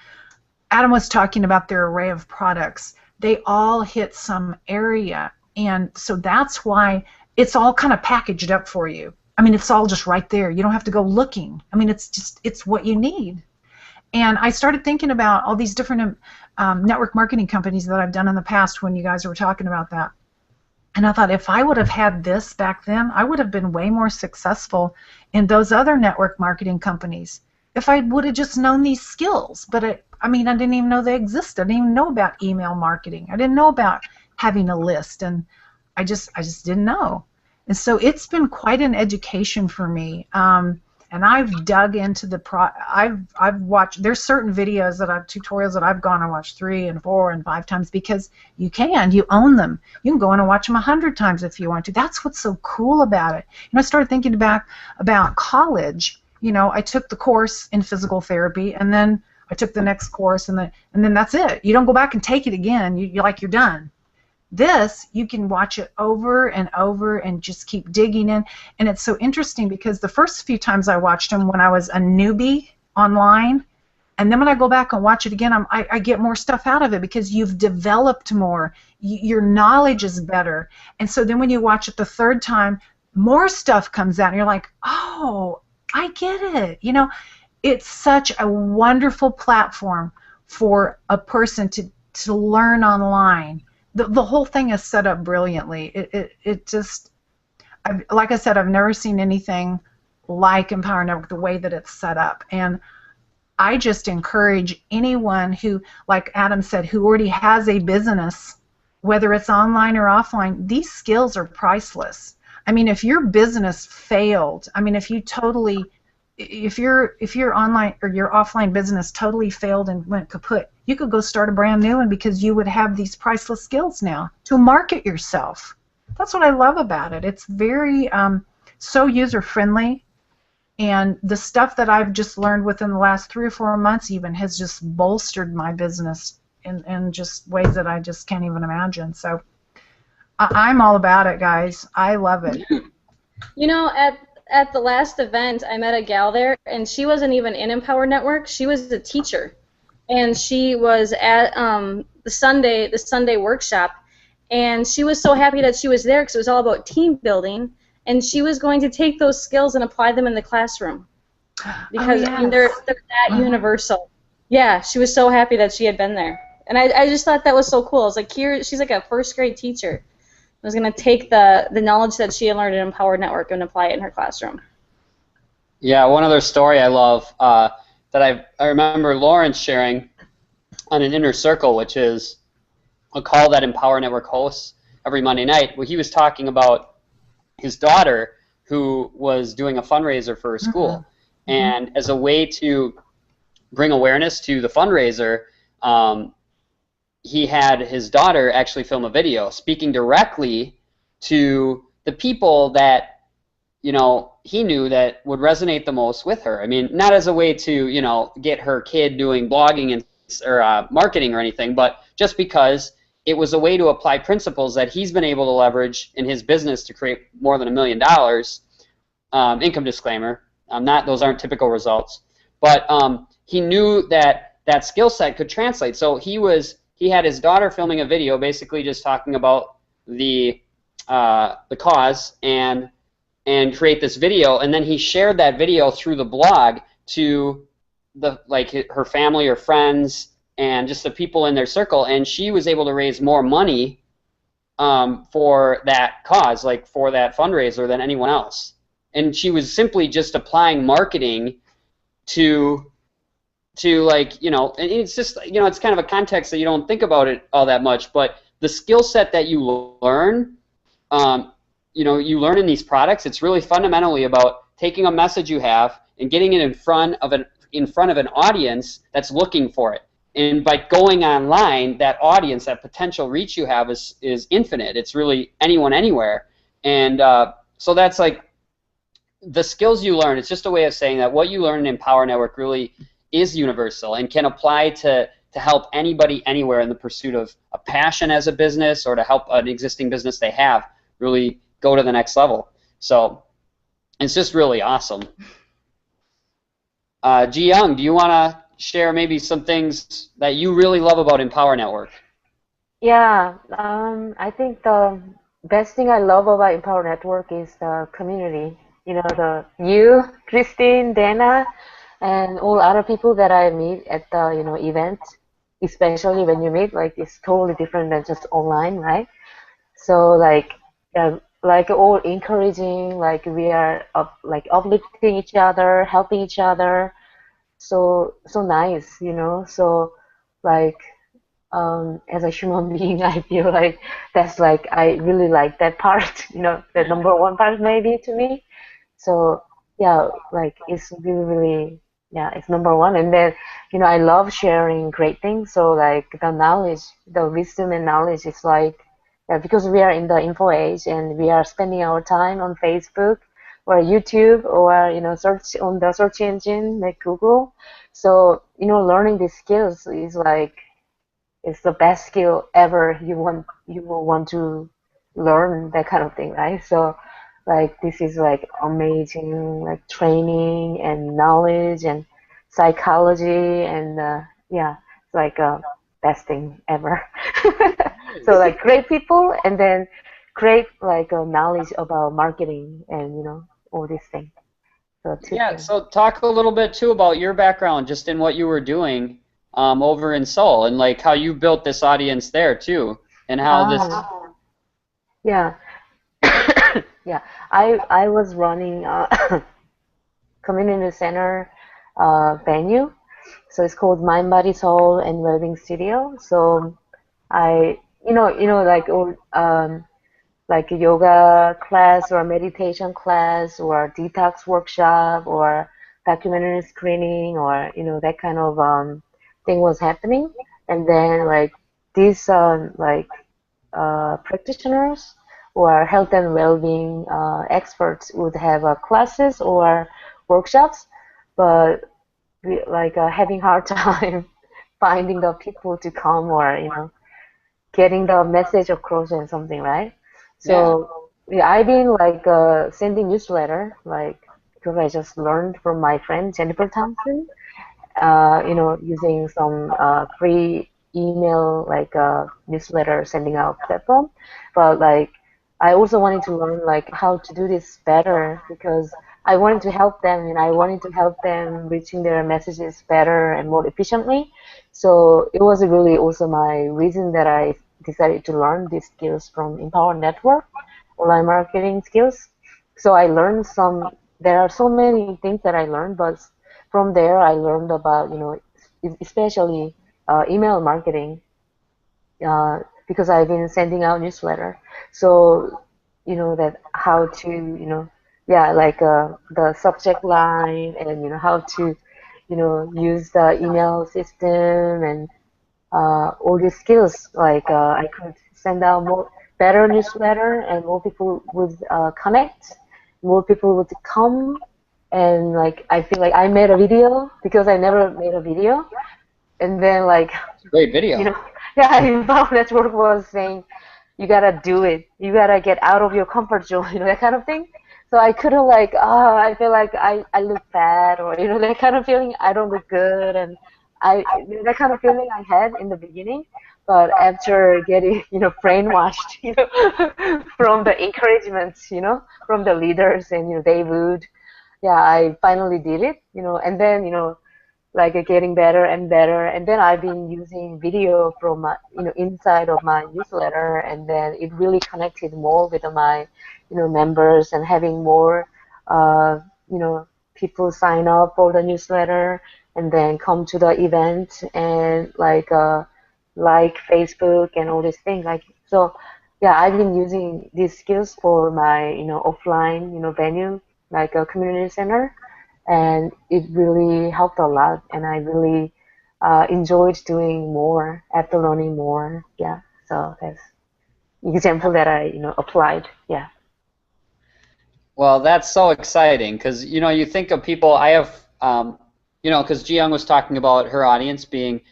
Adam was talking about their array of products. They all hit some area, and so that's why it's all kind of packaged up for you. I mean, it's all just right there. You don't have to go looking. I mean, it's what you need. And I started thinking about all these different network marketing companies that I've done in the past when you guys were talking about that. And I thought, if I would have had this back then, I would have been way more successful in those other network marketing companies if I would have just known these skills. But I mean, I didn't even know they existed. I didn't even know about email marketing. I didn't know about having a list, and I just didn't know. And so it's been quite an education for me. And I've dug into I've watched, there's certain videos tutorials that I've gone and watched 3 and 4 and 5 times, because you own them. You can go in and watch them 100 times if you want to. That's what's so cool about it. And I started thinking about college. You know, I took the course in physical therapy, and then I took the next course, and then that's it. You don't go back and take it again. You're done. This, you can watch it over and over and just keep digging in. And it's so interesting because the first few times I watched them when I was a newbie online, and then when I go back and watch it again, I get more stuff out of it because you've developed more. Your knowledge is better. And so then when you watch it the 3rd time, more stuff comes out, and you're like, oh, I get it. You know, it's such a wonderful platform for a person to learn online. The whole thing is set up brilliantly. It just, like I said, I've never seen anything like Empower Network the way that it's set up. And I just encourage anyone who, like Adam said, who already has a business, whether it's online or offline, these skills are priceless. I mean, if your business failed, I mean, if your online or your offline business totally failed and went kaput, you could go start a brand new one because you would have these priceless skills now to market yourself. That's what I love about it. It's very so user-friendly, and the stuff that I've just learned within the last 3 or 4 months even has just bolstered my business in just ways that I just can't even imagine. So I'm all about it, guys. I love it. You know, at the last event, I met a gal there, and she wasn't even in Empower Network. She was a teacher, and she was at the Sunday workshop, and she was so happy that she was there because it was all about team building, and she was going to take those skills and apply them in the classroom because I mean, they're that universal. Yeah, she was so happy that she had been there, and I just thought that was so cool. I was like, here, she's like a 1st grade teacher. I was going to take the knowledge that she had learned in Empower Network and apply it in her classroom. Yeah, one other story I love that I remember Lauren sharing on an Inner Circle, which is a call that Empower Network hosts every Monday night, where he was talking about his daughter who was doing a fundraiser for her school. And as a way to bring awareness to the fundraiser, he had his daughter actually film a video speaking directly to the people that, you know, he knew that would resonate the most with her. I mean, not as a way to, you know, get her kid doing blogging and or marketing or anything, but just because it was a way to apply principles that he's been able to leverage in his business to create more than $1 million. Income disclaimer, not those aren't typical results, but he knew that that skill set could translate. So he had his daughter filming a video, basically just talking about the cause and create this video, and then he shared that video through the blog to her family or friends and just the people in their circle, and she was able to raise more money for that cause, like for that fundraiser, than anyone else. And she was simply just applying marketing to like, you know, and it's just, you know, it's kind of a context that you don't think about it all that much, but the skill set that you learn, you know, you learn in these products, it's really fundamentally about taking a message you have and getting it in front of an audience that's looking for it. And by going online, that audience, that potential reach you have is infinite. It's really anyone, anywhere. And so that's like the skills you learn. It's just a way of saying that what you learn in Empower Network really is universal and can apply to help anybody anywhere in the pursuit of a passion as a business, or to help an existing business they have really go to the next level. So it's just really awesome. Ji Young, do you want to share maybe some things that you really love about Empower Network? Yeah, I think the best thing I love about Empower Network is the community. You know, you, Christine, Dana, and all other people that I meet at the, you know, event, especially when you meet, like, it's totally different than just online, right? So like all encouraging, like we are like uplifting each other, helping each other. So nice, you know. So like as a human being, I feel like that's like I really like that part, you know, the number one part maybe to me. So yeah, like it's really, yeah, it's number one. And then, you know, I love sharing great things. So like the knowledge, the wisdom and knowledge is like, yeah, because we are in the info age and we are spending our time on Facebook or YouTube, or, you know, search on the search engine like Google. So, you know, learning these skills is like, it's the best skill ever you will want to learn, that kind of thing, right? So like this is like amazing, like training and knowledge and psychology, and yeah, it's like best thing ever. So like great people, and then great like knowledge about marketing and, you know, all these things. So Yeah, so talk a little bit too about your background, just in what you were doing over in Seoul, and like how you built this audience there too, and how this. Yeah. Yeah, I was running a community center venue, so it's called Mind, Body, Soul and Wellbeing Studio. So I, like all like a yoga class or meditation class or detox workshop or documentary screening, or, you know, that kind of thing was happening. And then like these practitioners or health and well-being experts would have classes or workshops, but we like having hard time finding the people to come, or, you know, getting the message across and something, right? So yeah, I've been like sending newsletter, like, because I just learned from my friend Jennifer Thompson, you know, using some free email like newsletter sending out platform. But like I also wanted to learn like how to do this better, because I wanted to help them, and I wanted to help them reaching their messages better and more efficiently. So it was really also my reason that I decided to learn these skills from Empower Network, online marketing skills. So I learned some, there are so many things that I learned, but from there I learned about, you know, especially email marketing, because I've been sending out newsletter. So, you know, that how to, you know, yeah, like the subject line, and, you know, how to, you know, use the email system, and all these skills. Like I could send out more better newsletter, and more people would connect, more people would come, and like I feel like I made a video because I never made a video, and then like Great video. yeah, Empower Network was saying you gotta do it, you gotta get out of your comfort zone, that kind of thing. So I couldn't like, I feel like I look bad, or that kind of feeling, I don't look good, and that kind of feeling I had in the beginning. But after getting brainwashed, from the encouragements, from the leaders, and they would, yeah, I finally did it, and then like getting better and better. And then I've been using video from my, inside of my newsletter, and then it really connected more with my, members, and having more, people sign up for the newsletter and then come to the event, and like Facebook and all these things. Like, so yeah, I've been using these skills for my, offline, venue, like a community center, and it really helped a lot, and I really enjoyed doing more after learning more. Yeah, so that's an example that I applied. Yeah. Well, that's so exciting because you think of people. I have because Ji Young was talking about her audience being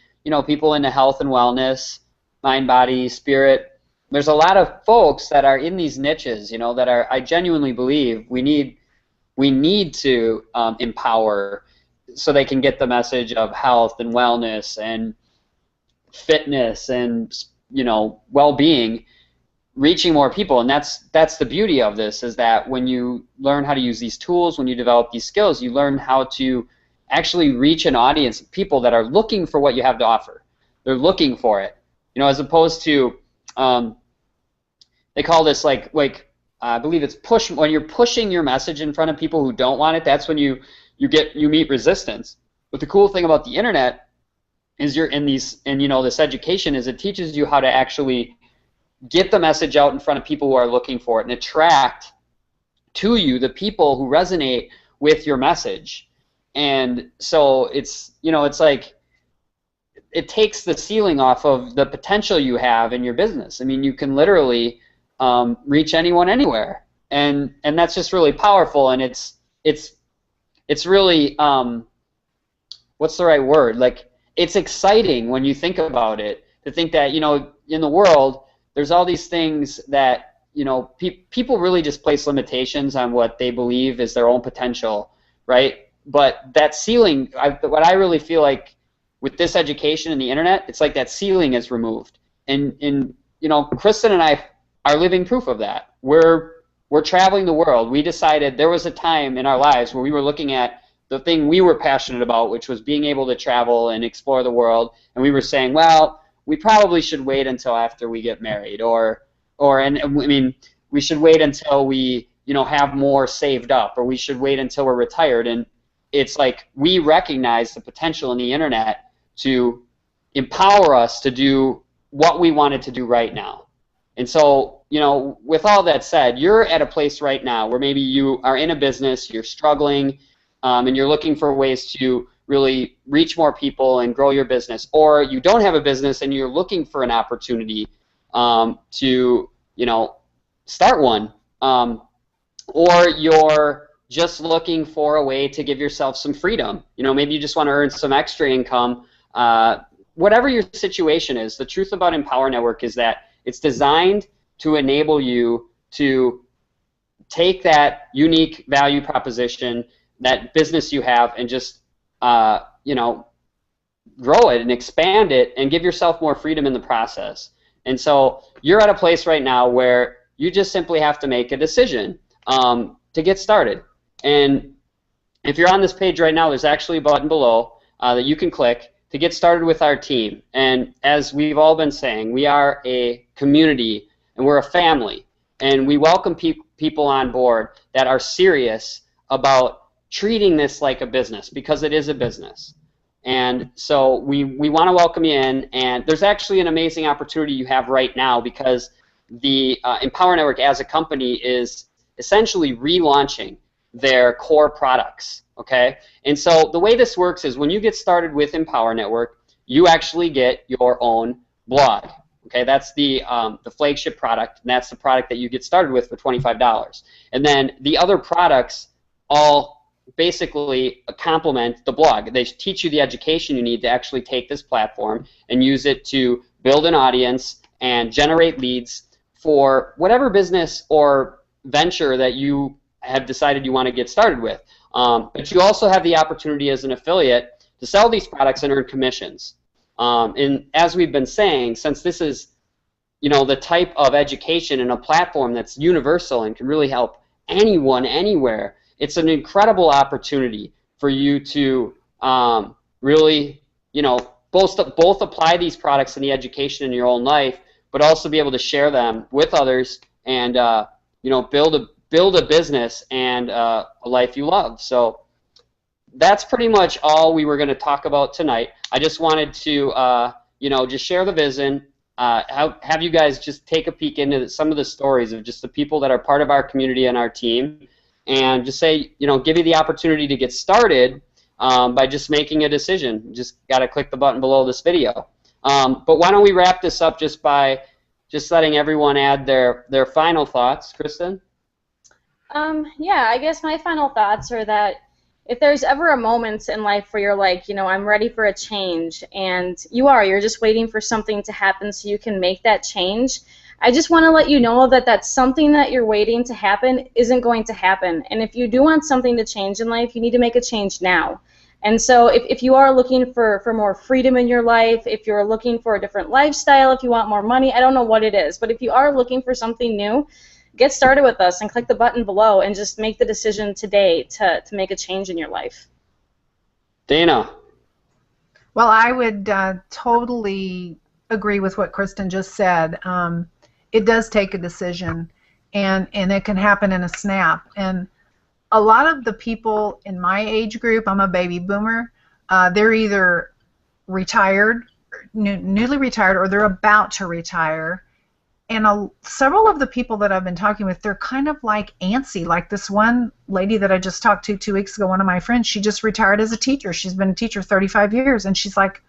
people into health and wellness, mind, body, spirit. There's a lot of folks that are in these niches, that are, I genuinely believe we need to empower so they can get the message of health and wellness and fitness and well-being reaching more people. And that's the beauty of this, is that when you learn how to use these tools, when you develop these skills, you learn how to actually reach an audience of people that are looking for what you have to offer. They're looking for it, as opposed to they call this like I believe it's push. When you're pushing your message in front of people who don't want it, that's when you meet resistance. But the cool thing about the internet is this education is it teaches you how to actually get the message out in front of people who are looking for it and attract to you the people who resonate with your message. And so it's like it takes the ceiling off of the potential you have in your business. I mean, you can literally reach anyone anywhere, and that's just really powerful. And it's really what's the right word? Like, it's exciting when you think about it, to think that in the world there's all these things that people really just place limitations on what they believe is their own potential, right? But that ceiling, what I really feel like with this education and the internet, it's like that ceiling is removed, and Kristen and I are living proof of that. We're traveling the world. We decided there was a time in our lives where we were looking at the thing we were passionate about, which was being able to travel and explore the world, and we were saying, well, we probably should wait until after we get married, we should wait until we have more saved up, or we should wait until we're retired. And it's like we recognize the potential in the internet to empower us to do what we wanted to do right now. And so, with all that said, you're at a place right now where maybe you are in a business, you're struggling, and you're looking for ways to really reach more people and grow your business, or you don't have a business and you're looking for an opportunity to start one, or you're just looking for a way to give yourself some freedom. Maybe you just want to earn some extra income. Whatever your situation is, the truth about Empower Network is that it's designed to enable you to take that unique value proposition, that business you have, and just grow it and expand it and give yourself more freedom in the process. And so you're at a place right now where you just simply have to make a decision to get started. And if you're on this page right now, there's actually a button below that you can click to get started with our team. And as we've all been saying, we are a community and we're a family. And we welcome people on board that are serious about treating this like a business, because it is a business. And so we want to welcome you in, and there's actually an amazing opportunity you have right now, because the Empower Network as a company is essentially relaunching their core products, okay? And so the way this works is when you get started with Empower Network, you actually get your own blog. Okay, that's the flagship product, and that's the product that you get started with for $25. And then the other products all basically complement the blog. They teach you the education you need to actually take this platform and use it to build an audience and generate leads for whatever business or venture that you have decided you want to get started with. But you also have the opportunity as an affiliate to sell these products and earn commissions. And as we've been saying, since this is, you know, the type of education and a platform that's universal and can really help anyone, anywhere, it's an incredible opportunity for you to really, you know, both apply these products in the education in your own life, but also be able to share them with others and, you know, build a business and a life you love. So that's pretty much all we were going to talk about tonight. I just wanted to, you know, just share the vision, have you guys just take a peek into some of the stories of just the people that are part of our community and our team, and just say, you know, give you the opportunity to get started by just making a decision. You just got to click the button below this video. But why don't we wrap this up just by just letting everyone add their final thoughts. Kristen? Yeah, I guess my final thoughts are that if there's ever a moment in life where you're like, you know, I'm ready for a change, and you're just waiting for something to happen so you can make that change, I just want to let you know that that something that you're waiting to happen isn't going to happen. And if you do want something to change in life, you need to make a change now. And so if you are looking for more freedom in your life, if you're looking for a different lifestyle, if you want more money, I don't know what it is, but if you are looking for something new, get started with us and click the button below and just make the decision today to make a change in your life. Dana? Well, I would totally agree with what Kristen just said. It does take a decision, and it can happen in a snap. And a lot of the people in my age group, I'm a baby boomer, they're either retired, newly retired, or they're about to retire. And several of the people that I've been talking with, they're kind of like antsy. Like this one lady that I just talked to 2 weeks ago, one of my friends, she just retired as a teacher. She's been a teacher 35 years, and she's like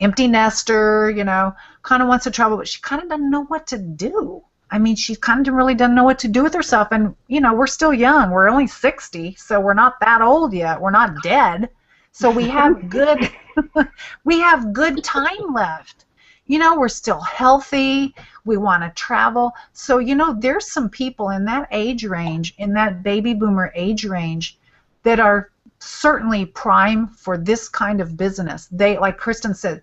empty nester, you know, kind of wants to travel, but she kind of doesn't know what to do. I mean, she kind of really doesn't know what to do with herself. And, you know, we're still young. We're only 60, so we're not that old yet. We're not dead. So we have good, we have good time left. You know, we're still healthy. We want to travel. So, you know, there's some people in that age range, in that baby boomer age range, that are certainly prime for this kind of business. They, like Kristen said,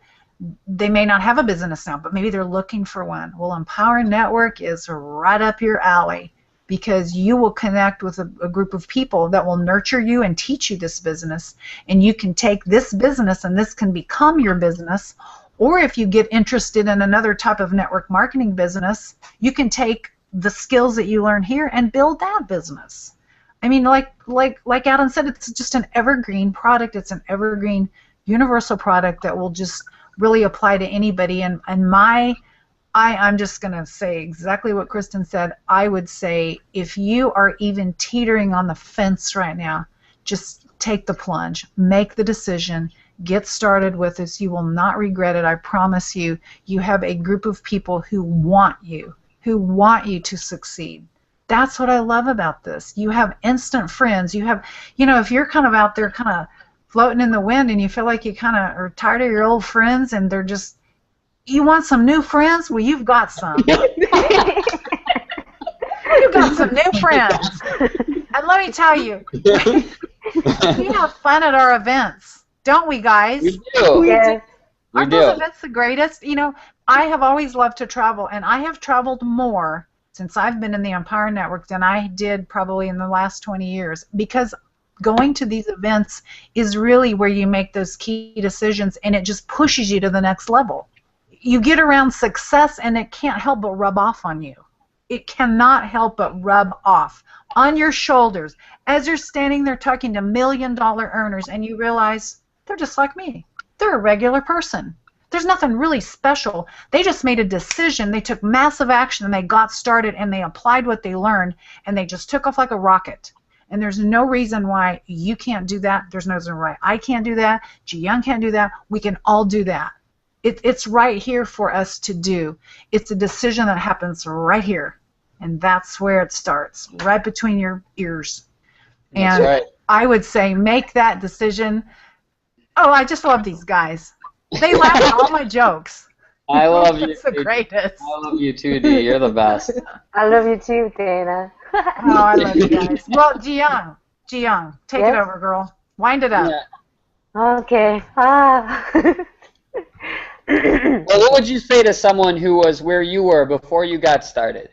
they may not have a business now, but maybe they're looking for one. Well, Empower Network is right up your alley, because you will connect with a group of people that will nurture you and teach you this business, and you can take this business and this can become your business. Or if you get interested in another type of network marketing business, you can take the skills that you learn here and build that business. I mean, like Adam said, it's just an evergreen product. It's an evergreen universal product that will just really apply to anybody. And I'm just going to say exactly what Kristen said. I would say if you are even teetering on the fence right now, just take the plunge, make the decision, get started with this. You will not regret it. I promise you. You have a group of people who want you to succeed. That's what I love about this. You have instant friends. You have, you know, if you're kind of out there kind of floating in the wind and you feel like you kind of are tired of your old friends and they're just, you want some new friends? Well, you've got some. You've got some new friends. And let me tell you, we have fun at our events. Don't we, guys? We do. Yes. Aren't those events the greatest? You know, I have always loved to travel, and I have traveled more since I've been in the Empower Network than I did probably in the last 20 years, because going to these events is really where you make those key decisions, and it just pushes you to the next level. You get around success, and it can't help but rub off on you. It cannot help but rub off on your shoulders as you're standing there talking to million-dollar earners, and you realize they're just like me. They're a regular person. There's nothing really special. They just made a decision. They took massive action, and they got started, and they applied what they learned, and they just took off like a rocket. And there's no reason why you can't do that. There's no reason why I can't do that. Ji Young can't do that. We can all do that. It's right here for us to do. It's a decision that happens right here, and that's where it starts, right between your ears. That's And right. I would say make that decision. Oh, I just love these guys. They laugh at all my jokes. I love you. It's the greatest. I love you too, Dee. You're the best. I love you too, Dana. Oh, I love you guys. Well, Jiyoung, take it Yes? over, girl. Wind it up. Yeah. Okay. Well, what would you say to someone who was where you were before you got started?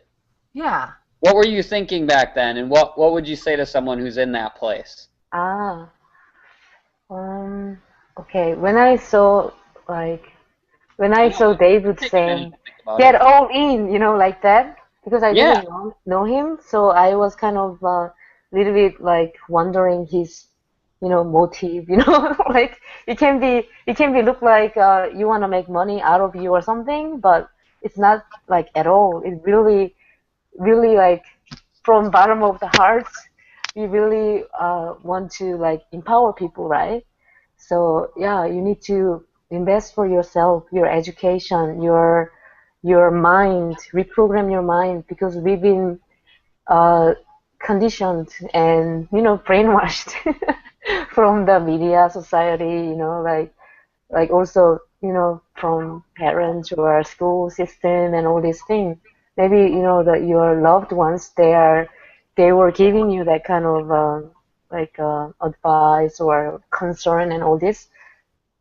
Yeah. What were you thinking back then, and what would you say to someone who's in that place? Ah. Okay. When I saw David Take a minute saying, to think about "Get it. all in," like that, because I Yeah. didn't know him, so I was kind of little bit like wondering his, motive. Like it can be look like you want to make money out of you or something, but it's not like at all. It really, really like from bottom of the heart, you really want to like empower people, right? So yeah, you need to invest for yourself, your education, your mind, reprogram your mind, because we've been uh, conditioned and brainwashed from the media, society, like also from parents or school system and all these things. Maybe that your loved ones they were giving you that kind of advice or concern and all this,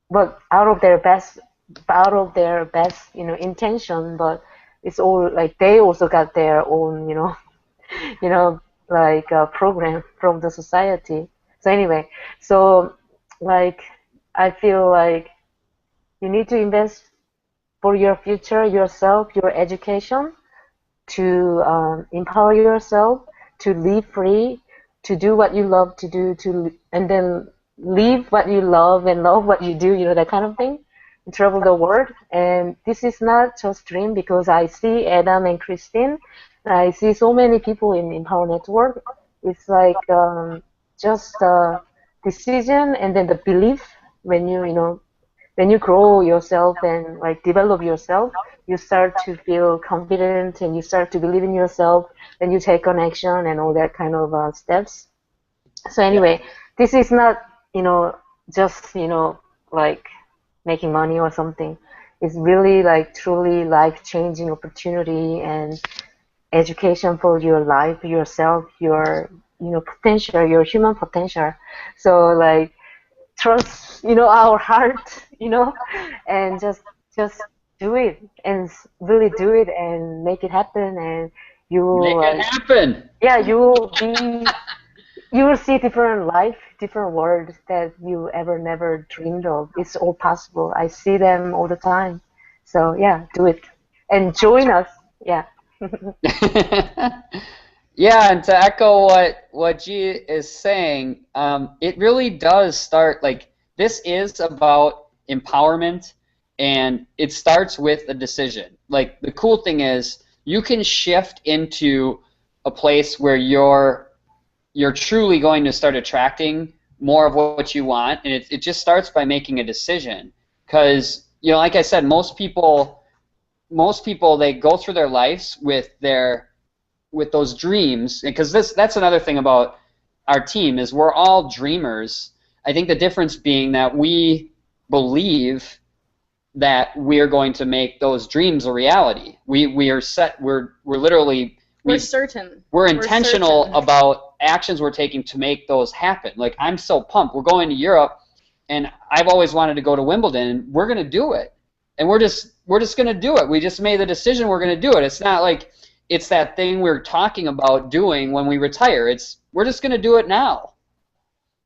but out of their best intention, but it's all like they also got their own you know like program from the society. So anyway, so like I feel like you need to invest for your future, yourself, your education, to empower yourself, to live free, to do what you love to do, and then live what you love and love what you do, that kind of thing. Travel the world. And this is not just dream, because I see Adam and Christine, and I see so many people in Empower Network. It's like just decision and then the belief. When when you grow yourself and like develop yourself, you start to feel confident and you start to believe in yourself, and you take on action and all that kind of steps. So anyway, this is not just like making money or something. It's really like truly life-changing opportunity and education for your life, yourself, your potential, your human potential. So like trust our heart, and just do it and really do it and make it happen, and you will Make it happen. yeah, you will see different life, different world that you ever never dreamed of. It's all possible. I see them all the time. So yeah, do it and join us. Yeah. Yeah, and to echo what G is saying, it really does start like this is about empowerment, and it starts with a decision. Like the cool thing is you can shift into a place where you're truly going to start attracting more of what you want, and it just starts by making a decision. Because like I said, most people they go through their lives with those dreams, because that's another thing about our team is we're all dreamers. I think the difference being that we believe that we're going to make those dreams a reality. We are set. We're literally We're certain. we're intentional certain. about actions we're taking to make those happen. Like I'm so pumped. We're going to Europe, and I've always wanted to go to Wimbledon, and we're going to do it. And we're just going to do it. We just made the decision we're going to do it. It's not like it's that thing we're talking about doing when we retire. We're just going to do it now.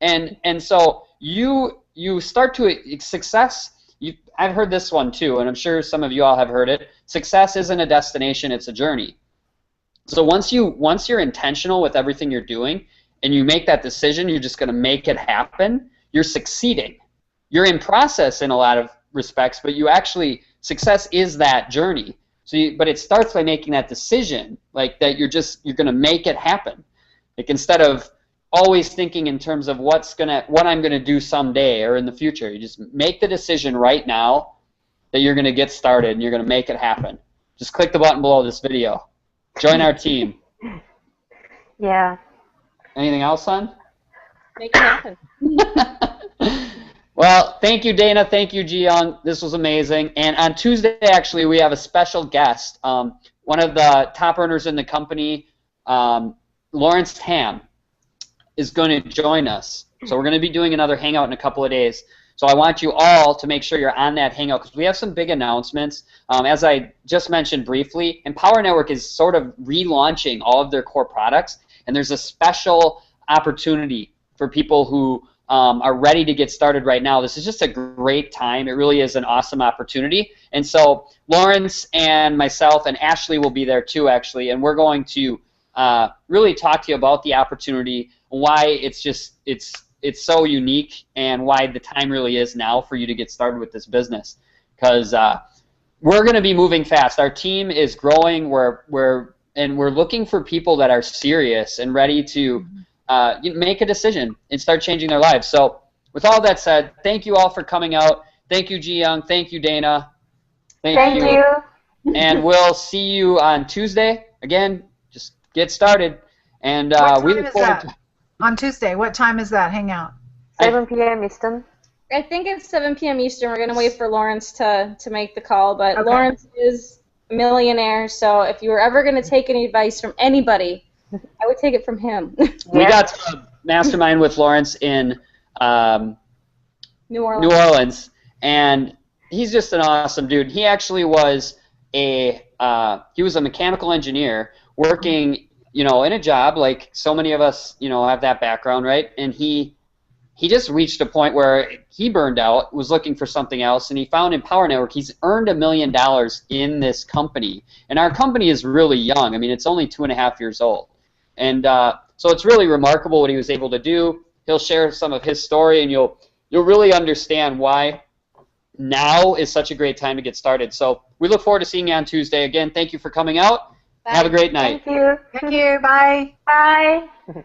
And so you start to success. I've heard this one too, and I'm sure some of you all have heard it. Success isn't a destination; it's a journey. So once you're intentional with everything you're doing, and you make that decision, you're just going to make it happen. You're succeeding. You're in process in a lot of respects, but success is that journey. But it starts by making that decision, like that you're going to make it happen. Like instead of always thinking in terms of what I'm going to do someday or in the future, you just make the decision right now, that you're going to get started and you're going to make it happen. Just click the button below this video. Join our team. Yeah. Anything else, son? Make it happen. Well, thank you, Dana. Thank you, Ji-Young. This was amazing. And on Tuesday, actually, we have a special guest. One of the top earners in the company, Lawrence Tam, is going to join us. So we're going to be doing another Hangout in a couple of days. So I want you all to make sure you're on that Hangout because we have some big announcements. As I just mentioned briefly, Empower Network is sort of relaunching all of their core products, and there's a special opportunity for people who are ready to get started right now. This is just a great time. It really is an awesome opportunity. And so Lawrence and myself and Ashley will be there too, actually, and we're going to really talk to you about the opportunity, why it's so unique, and why the time really is now for you to get started with this business. Because we're going to be moving fast. Our team is growing. We're looking for people that are serious and ready to make a decision and start changing their lives. So with all that said, thank you all for coming out. Thank you, Ji-Young. Thank you, Dana. Thank you. And we'll see you on Tuesday. Again, just get started. And we look forward to on Tuesday. What time is that hangout? 7 p.m. Eastern. I think it's 7 p.m. Eastern. We're going to wait for Lawrence to make the call, but Okay. Lawrence is a millionaire, so if you were ever going to take any advice from anybody, I would take it from him. We got to mastermind with Lawrence in New Orleans. New Orleans, and he's just an awesome dude. He actually was a mechanical engineer working, in a job like so many of us, have that background, right? And he just reached a point where he burned out, was looking for something else, and he found Empower Network. He's earned $1 million in this company, and our company is really young. I mean, it's only 2.5 years old, and so it's really remarkable what he was able to do. He'll share some of his story, and you'll really understand why now is such a great time to get started. So we look forward to seeing you on Tuesday. Again, thank you for coming out. Bye. Have a great night. Thank you. Thank you. Bye. Bye.